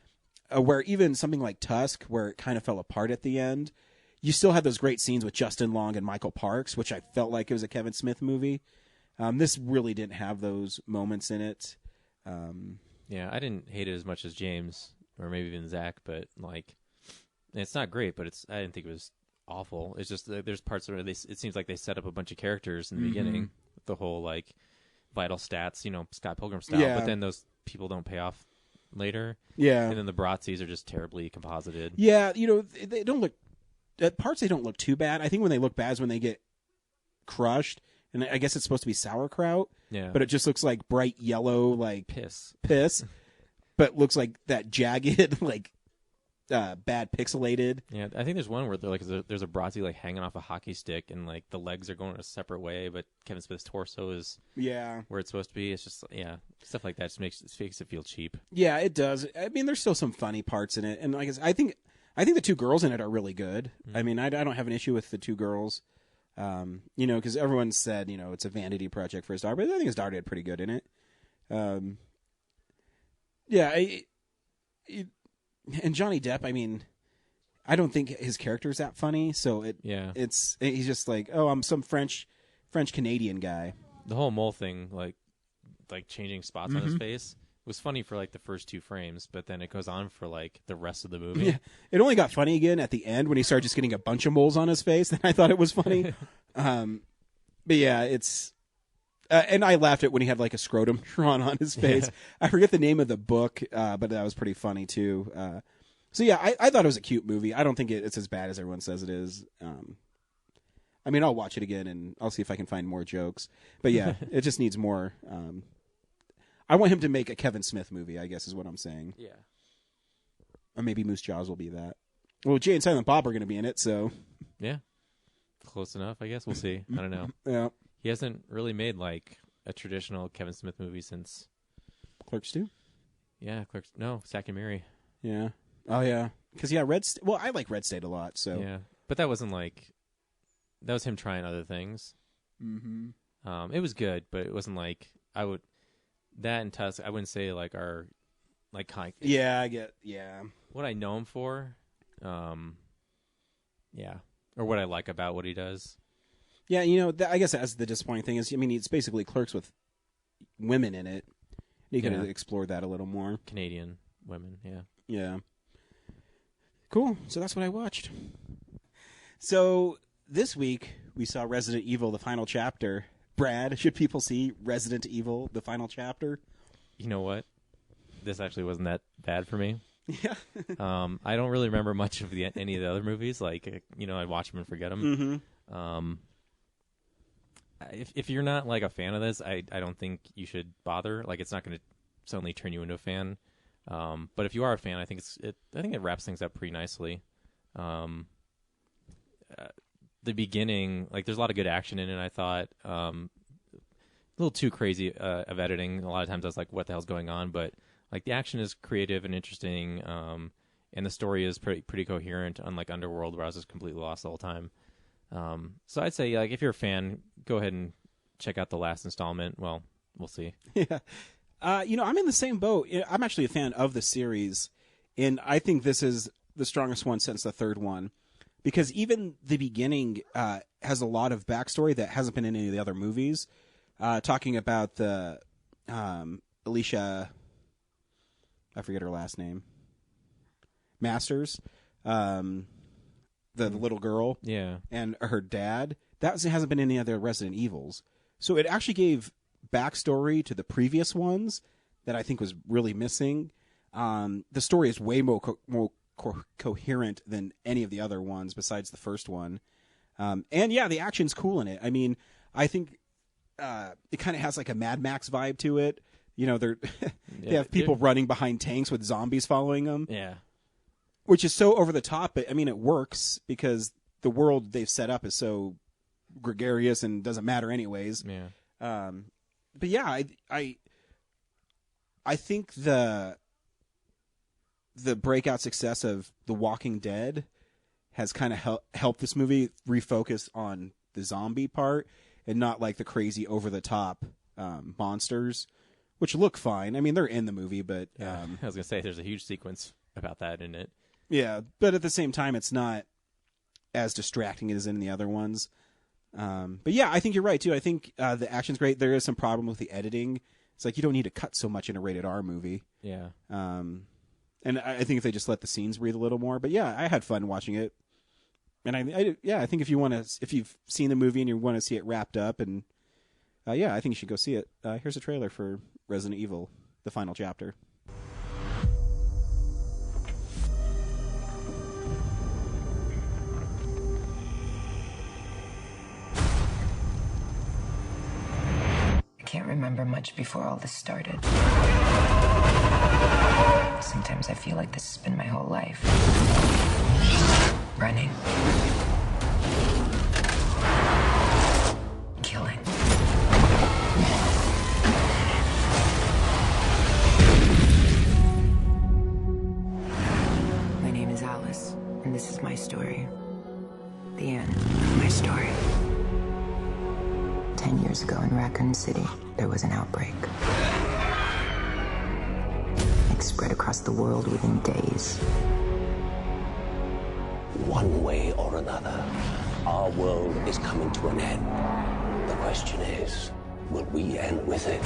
Where even something like Tusk, where it kind of fell apart at the end, you still had those great scenes with Justin Long and Michael Parks, which I felt like it was a Kevin Smith movie. This really didn't have those moments in it. Yeah, I didn't hate it as much as James, or maybe even Zach, but like, it's not great, but I didn't think it was awful. It's just there's parts where it seems like they set up a bunch of characters in the beginning, the whole like vital stats, Scott Pilgrim style, but then those people don't pay off later. Yeah. And then the Bratzies are just terribly composited. Yeah, they don't look at parts. They don't look too bad. I think when they look bad is when they get crushed, and I guess it's supposed to be sauerkraut. Yeah. But it just looks like bright yellow, like piss, but looks like that jagged, like bad pixelated. Yeah, I think there's one where there's a Bratzie like hanging off a hockey stick, and like the legs are going a separate way, but Kevin Smith's torso is where it's supposed to be. It's just stuff like that just makes it feel cheap. Yeah, it does. I mean, there's still some funny parts in it, and like I think the two girls in it are really good. Mm-hmm. I mean, I don't have an issue with the two girls, because everyone said it's a vanity project for a star, but I think his daughter did pretty good in it. And Johnny Depp, I mean, I don't think his character is that funny. So he's just like, oh, I'm some French Canadian guy. The whole mole thing, like changing spots on his face, was funny for like the first 2 frames, but then it goes on for like the rest of the movie. Yeah, it only got funny again at the end when he started just getting a bunch of moles on his face. Then I thought it was funny. But yeah, it's. And I laughed at when he had like a scrotum drawn on his face. Yeah. I forget the name of the book, but that was pretty funny too. So yeah, I thought it was a cute movie. I don't think it's as bad as everyone says it is. I mean, I'll watch it again and I'll see if I can find more jokes. But yeah, it just needs more. I want him to make a Kevin Smith movie, I guess is what I'm saying. Yeah. Or maybe Moose Jaws will be that. Well, Jay and Silent Bob are going to be in it, so. Yeah. Close enough, I guess. We'll see. I don't know. Yeah. He hasn't really made like a traditional Kevin Smith movie since Clerks 2? Yeah, Clerks. No, Zack and Miri. Yeah. Oh yeah. Because well, I like Red State a lot. So yeah, but that wasn't like that was him trying other things. Mm-hmm. It was good, but it wasn't like that and Tusk. I wouldn't say like our like kind. Yeah, I get. Yeah. What I know him for, yeah, or what I like about what he does. Yeah, I guess that's the disappointing thing is, I mean, it's basically Clerks with women in it. You could have explored that a little more. Canadian women, yeah. Yeah. Cool. So that's what I watched. So this week we saw Resident Evil: The Final Chapter. Brad, should people see Resident Evil: The Final Chapter? You know what? This actually wasn't that bad for me. Yeah. I don't really remember much of any of the other movies. Like, I'd watch them and forget them. Mm-hmm. If you're not like a fan of this, I don't think you should bother. Like, it's not going to suddenly turn you into a fan. But if you are a fan, I think it wraps things up pretty nicely. The beginning, like, there's a lot of good action in it. I thought a little too crazy of editing. A lot of times I was like, what the hell's going on? But like, the action is creative and interesting, and the story is pretty coherent. Unlike Underworld, where I was just completely lost the whole time. So I'd say, like, if you're a fan, go ahead and check out the last installment. Well, we'll see. Yeah. I'm in the same boat. I'm actually a fan of the series, and I think this is the strongest one since the third one. because even the beginning has a lot of backstory that hasn't been in any of the other movies. Talking about the Alicia, I forget her last name, Masters, the little girl, and her dad. That hasn't been in any other Resident Evils. So it actually gave backstory to the previous ones that I think was really missing. The story is way more coherent than any of the other ones besides the first one. And yeah, the action's cool in it. I mean, I think it kind of has like a Mad Max vibe to it. You know, they have people running behind tanks with zombies following them. Yeah. Which is so over the top, but I mean, it works because the world they've set up is so gregarious and doesn't matter anyways. Yeah. But yeah, I think the breakout success of The Walking Dead has kind of helped this movie refocus on the zombie part and not like the crazy over the top monsters, which look fine. I mean, they're in the movie, but I was gonna say there's a huge sequence about that in it. Yeah, but at the same time, it's not as distracting as in the other ones. But yeah, I think you're right too. I think the action's great. There is some problem with the editing. It's like you don't need to cut so much in a rated R movie. Yeah. And I think if they just let the scenes breathe a little more. But yeah, I had fun watching it. And I think if you've seen the movie and you want to see it wrapped up, and I think you should go see it. Here's a trailer for Resident Evil, the final chapter. I can't remember much before all this started. Sometimes I feel like this has been my whole life. Running. Killing. My name is Alice, and this is my story. The end of my story. 10 years ago in Raccoon City, there was an outbreak. It spread across the world within days. One way or another, our world is coming to an end. The question is, will we end with it?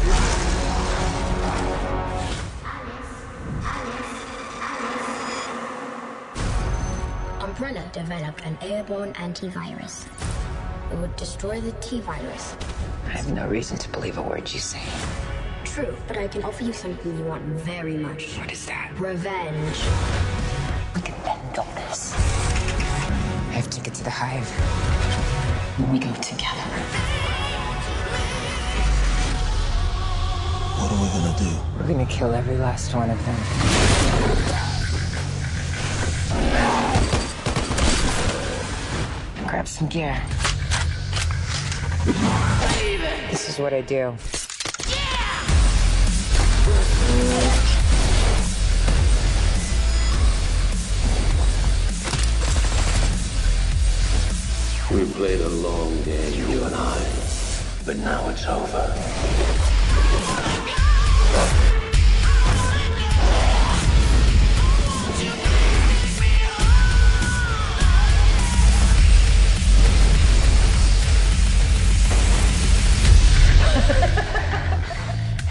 Umbrella developed an airborne antivirus. It would destroy the T-virus. I have no reason to believe a word you say. True, but I can offer you something you want very much. What is that? Revenge. We can end all this. I have to get to the hive. We go together. What are we gonna do? We're gonna kill every last one of them. Grab some gear. This is what I do. We played a long game, you and I. But now it's over.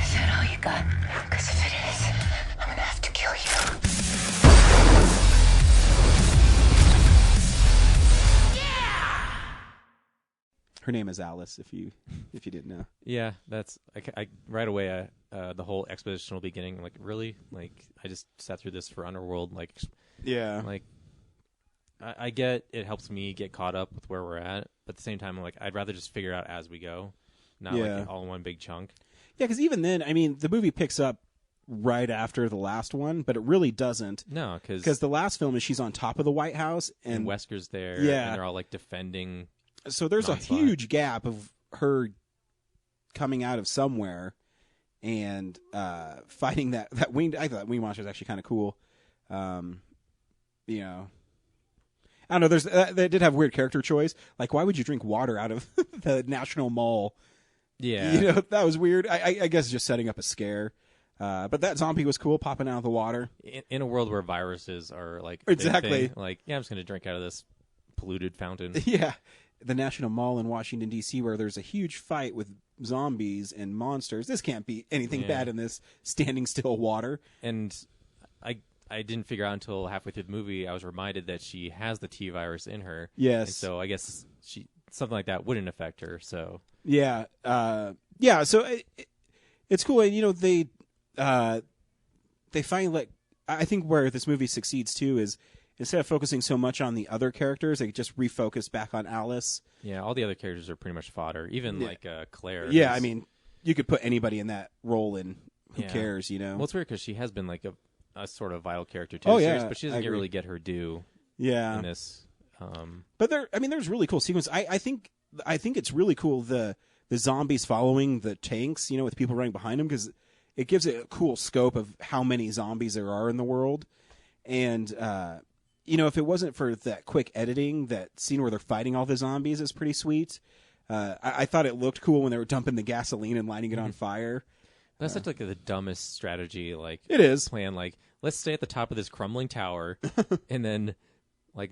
Is that all you got? Because if it is, I'm gonna have to kill you. Her name is Alice, if you didn't know. Yeah, that's I right away. The whole expositional beginning, like really, like I just sat through this for Underworld, like yeah, like I get it helps me get caught up with where we're at, but at the same time, like I'd rather just figure it out as we go, not like all in one big chunk. Yeah, because even then, I mean, the movie picks up right after the last one, but it really doesn't. No, because the last film is she's on top of the White House and Wesker's there, yeah, and they're all like defending. So there's a huge gap of her coming out of somewhere and fighting that winged. I thought that winged monster was actually kind of cool. You know, I don't know. They did have weird character choice. Like, why would you drink water out of the National Mall? Yeah, you know, that was weird. I guess just setting up a scare. But that zombie was cool, popping out of the water. In a world where viruses are like exactly thing, like I'm just gonna drink out of this polluted fountain. Yeah, the National Mall in Washington, D.C., where there's a huge fight with zombies and monsters. This can't be anything bad in this standing still water. And I didn't figure out until halfway through the movie, I was reminded that she has the T virus in her. Yes. And so I guess something like that wouldn't affect her. So yeah. So it's cool. And, they find, I think where this movie succeeds, too, is instead of focusing so much on the other characters, they just refocus back on Alice. Yeah, all the other characters are pretty much fodder. Even, Claire. Yeah, I mean, you could put anybody in that role and who cares, Well, it's weird because she has been, a sort of vital character to the series, but she doesn't really get her due in this. But there's really cool sequence. I think it's really cool the zombies following the tanks, with people running behind them, because it gives it a cool scope of how many zombies there are in the world. And, if it wasn't for that quick editing, that scene where they're fighting all the zombies is pretty sweet. I thought it looked cool when they were dumping the gasoline and lighting it on fire. That's such the dumbest strategy. It is. Plan let's stay at the top of this crumbling tower, and then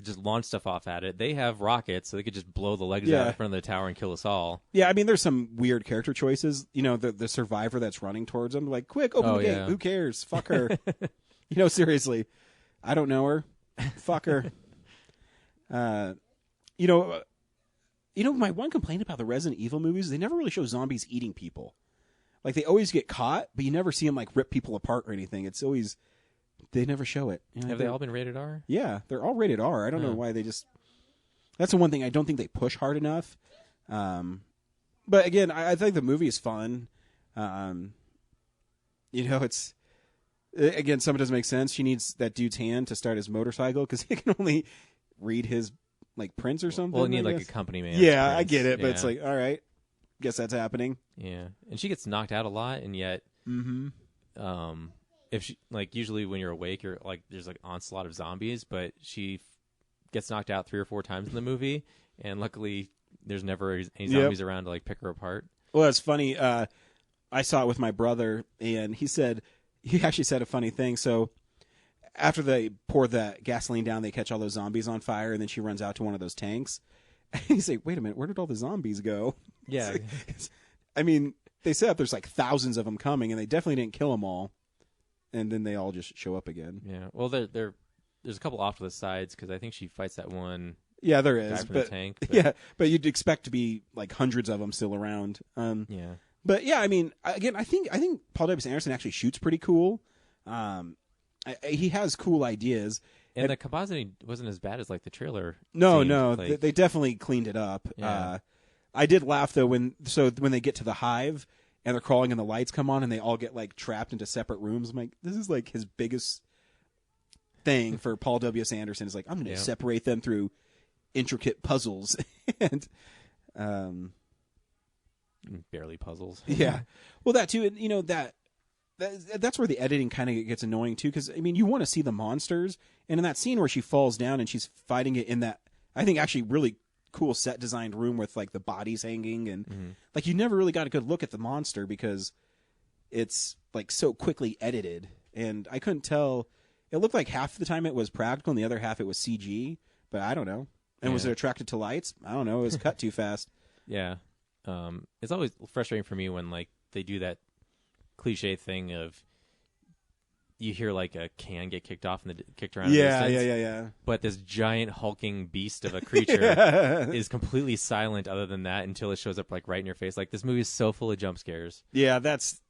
just launch stuff off at it. They have rockets, so they could just blow the legs out in front of the tower and kill us all. Yeah, I mean, there's some weird character choices. The survivor that's running towards them, quick, open the gate. Who cares? Fuck her. Seriously, I don't know her. Fuck her. My one complaint about the Resident Evil movies is they never really show zombies eating people. They always get caught, but you never see them rip people apart or anything. It's always they never show it. Have they all been rated R? Yeah, they're all rated R. I don't know why they just. That's the one thing I don't think they push hard enough. But again, I think the movie is fun. It's again, some of it doesn't make sense. She needs that dude's hand to start his motorcycle because he can only read his prints or something. Well, you need a company man. Yeah, I get it, but it's all right. Guess that's happening. Yeah, and she gets knocked out a lot, and yet, if she usually when you're awake, you're there's onslaught of zombies, but she gets knocked out 3 or 4 times in the movie, and luckily there's never any zombies around to pick her apart. Well, it's funny. I saw it with my brother, and he actually said a funny thing. So after they pour the gasoline down, they catch all those zombies on fire, and then she runs out to one of those tanks. And he's like, wait a minute, where did all the zombies go? Yeah. I mean, they set up there's thousands of them coming, and they definitely didn't kill them all. And then they all just show up again. Yeah. Well, there's a couple off to the sides because I think she fights that one. Yeah, there is. Guy from the tank. But you'd expect to be hundreds of them still around. Yeah. But yeah, I mean, again, I think Paul W.S. Anderson actually shoots pretty cool. He has cool ideas. And the compositing wasn't as bad as the trailer. No, they definitely cleaned it up. Yeah. I did laugh though when they get to the hive and they're crawling and the lights come on and they all get trapped into separate rooms. I'm like, this is his biggest thing for Paul W.S. Anderson is I'm going to separate them through intricate puzzles and barely puzzles. Yeah, well that too, and that's where the editing kind of gets annoying too, because I mean you want to see the monsters, and in that scene where she falls down and she's fighting it in that I think actually really cool set designed room with the bodies hanging and you never really got a good look at the monster because it's so quickly edited, and I couldn't tell. It looked like half the time it was practical and the other half it was CG, but I don't know. And was it attracted to lights? I don't know. It was cut too fast. Yeah. It's always frustrating for me when they do that cliche thing of you hear a can get kicked off and kicked around. Yeah. But this giant hulking beast of a creature is completely silent other than that until it shows up right in your face. This movie is so full of jump scares. Yeah, that's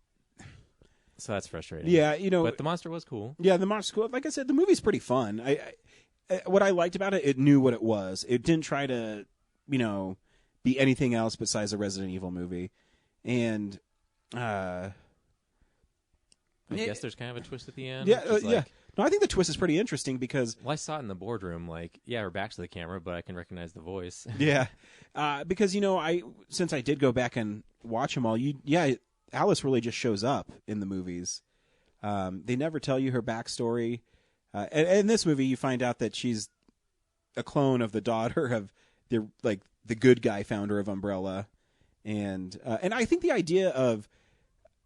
frustrating. Yeah, but the monster was cool. Yeah, the monster's cool. Like I said, the movie's pretty fun. I what I liked about it knew what it was. It didn't try to, be anything else besides a Resident Evil movie. And I guess there's kind of a twist at the end. Yeah, yeah. No, I think the twist is pretty interesting because... Well, I saw it in the boardroom. Her back's to the camera, but I can recognize the voice. Yeah. Because, since I did go back and watch them all, Alice really just shows up in the movies. They never tell you her backstory. And in this movie, you find out that she's a clone of the daughter of the good guy founder of Umbrella. And I think the idea of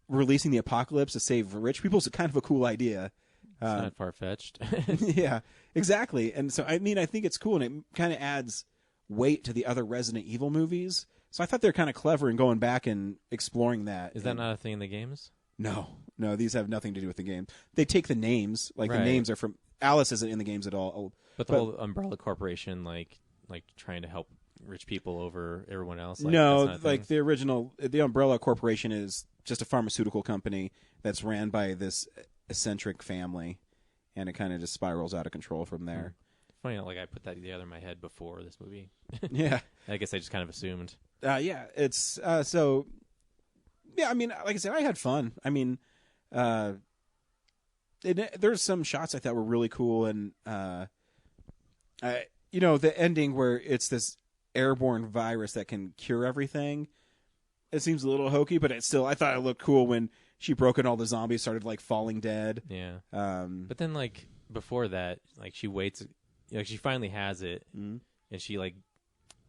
releasing the apocalypse to save rich people is kind of a cool idea. It's not far-fetched. Yeah, exactly. And so, I mean, I think it's cool, and it kind of adds weight to the other Resident Evil movies. So I thought they're kind of clever in going back and exploring that. Is that not a thing in the games? No, these have nothing to do with the game. They take the names, like Right. the names are from... Alice isn't in the games at all. But the whole Umbrella Corporation, like trying to help rich people over everyone else? Like, no, that's not a like thing? the original... The Umbrella Corporation is just a pharmaceutical company that's ran by this eccentric family, and it kind of just spirals out of control from there. Funny, like I put that together in my head before this movie. Yeah. I guess I just kind of assumed. Yeah, it's so. Yeah, I mean, like I said, I had fun. I mean, there's some shots I thought were really cool, and the ending where it's this airborne virus that can cure everything. It seems a little hokey, but I thought it looked cool when she broke and all the zombies started like falling dead. Yeah. But then like before that, like she waits, like she finally has it, and she like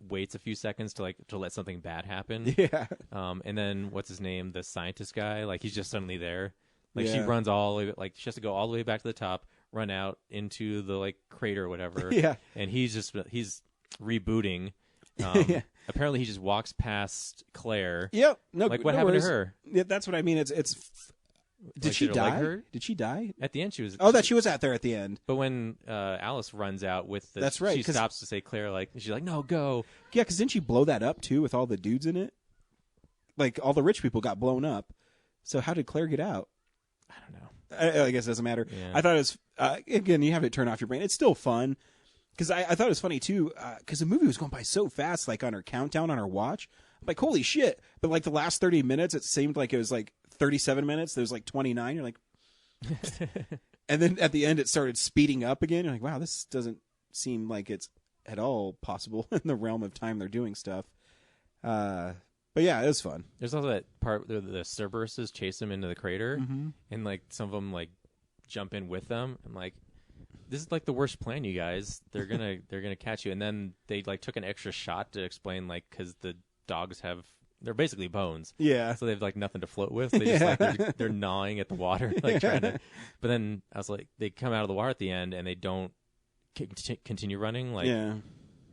waits a few seconds to let something bad happen. Yeah. And then what's his name? The scientist guy, like he's just suddenly there. Like she Yeah. runs all the way, like she has to go all the way back to the top, run out into the like crater or whatever. Yeah. And he's rebooting. Yeah. Apparently he just walks past Claire. Yep. No. Like what no happened worries. to her? Yeah, that's what I mean. Did Like, she her die? leg hurt? Did she die? At the end, she was. Oh, that she was out there at the end. But when Alice runs out with the, That's right, she 'cause- stops to say Claire, like she's like, "No, go." Yeah, because didn't she blow that up too with all the dudes in it? Like all the rich people got blown up. So how did Claire get out? I don't know. I guess it doesn't matter. Yeah. I thought it was again. You have to turn off your brain. It's still fun because I thought it was funny too because the movie was going by so fast. Like on her countdown on her watch, I'm like holy shit! But like the last 30 minutes, it seemed like it was like 37 minutes. There was like 29. You're like. And then at the end, it started speeding up again. You're like, wow, this doesn't seem like it's at all possible in the realm of time they're doing stuff. But yeah, it was fun. There's also that part where the Cerberuses chase them into the crater, Mhm. and like some of them like jump in with them. I'm like, this is like the worst plan, you guys. They're gonna catch you. And then they like took an extra shot to explain like because the dogs they're basically bones. Yeah. So they have like nothing to float with. They just like they're gnawing at the water, like trying to. But then I was like, they come out of the water at the end and they don't continue running. Like, Yeah.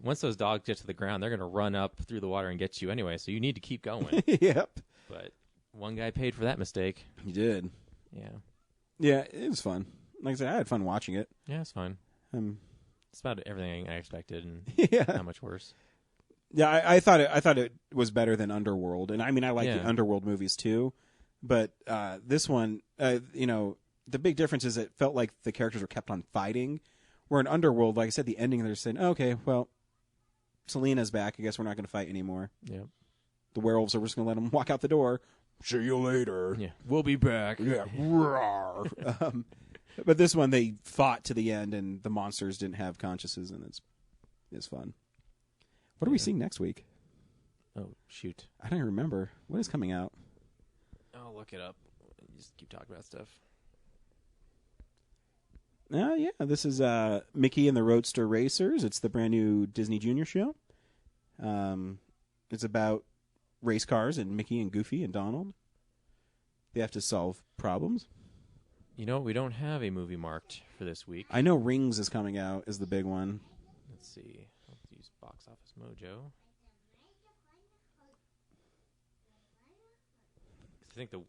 once those dogs get to the ground, they're gonna run up through the water and get you anyway. So you need to keep going. Yep. But one guy paid for that mistake. He did. Yeah. Yeah, it was fun. Like I said, I had fun watching it. Yeah, it's fine. It's about everything I expected, and Yeah. not much worse. Yeah, I thought it was better than Underworld, and I mean I like Yeah. the Underworld movies too, but this one, the big difference is it felt like the characters were kept on fighting. Where in Underworld, like I said, the ending they're saying, okay, well, Selena's back. I guess we're not going to fight anymore. Yep. The werewolves are just going to let them walk out the door. See you later. Yeah, we'll be back. Yeah. Rawr. But this one they fought to the end, and the monsters didn't have consciences, and it's fun. What are we seeing next week? Oh, shoot. I don't even remember. What is coming out? I'll look it up. You just keep talking about stuff. Yeah, this is Mickey and the Roadster Racers. It's the brand new Disney Junior show. It's about race cars and Mickey and Goofy and Donald. They have to solve problems. You know, we don't have a movie marked for this week. I know Rings is coming out is the big one. Let's see. Let's use Box Office Mojo. I think the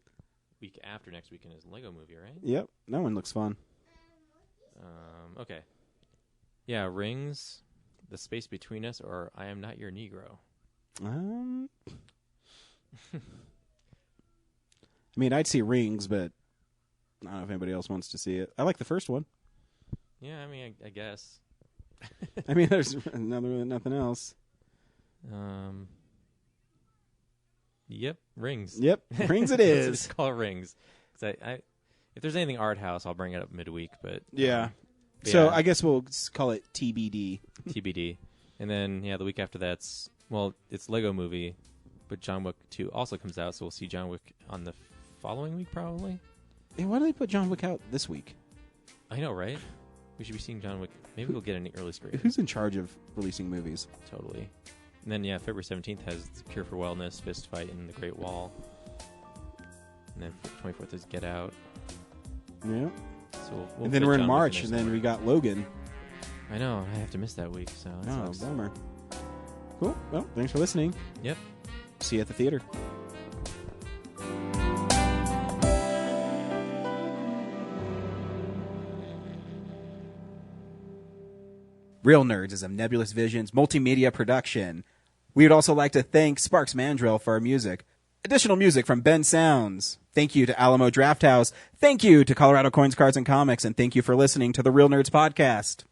week after next weekend is Lego Movie, right? Yep, that one looks fun. Okay. Yeah, Rings, The Space Between Us, or I Am Not Your Negro. I mean, I'd see Rings, but I don't know if anybody else wants to see it. I like the first one. Yeah, I mean, I guess. I mean, there's nothing else. Yep, Rings. Yep, Rings it is. Let's just call it Rings. 'Cause if there's anything art house, I'll bring it up midweek. But yeah. But So yeah. I guess we'll call it TBD. TBD. And then, the week after that's, it's Lego Movie, but John Wick 2 also comes out, so we'll see John Wick on the following week, probably. Hey, why do they put John Wick out this week? I know, right? We should be seeing John Wick. Maybe we'll get an early screen. Who's in charge of releasing movies? Totally. And then, February 17th has Cure for Wellness, Fist Fight, and The Great Wall. And then 24th is Get Out. Yeah. So we'll and then fit we're in John Wick March, there and then somewhere. we got Logan. I know. I have to miss that week, so that Oh, sucks. bummer. Cool. Well, thanks for listening. Yep. See you at the theater. Real Nerds is a Nebulous Visions multimedia production. We would also like to thank Sparks Mandrill for our music. Additional music from Ben Sounds. Thank you to Alamo Drafthouse. Thank you to Colorado Coins, Cards, and Comics. And thank you for listening to the Real Nerds Podcast.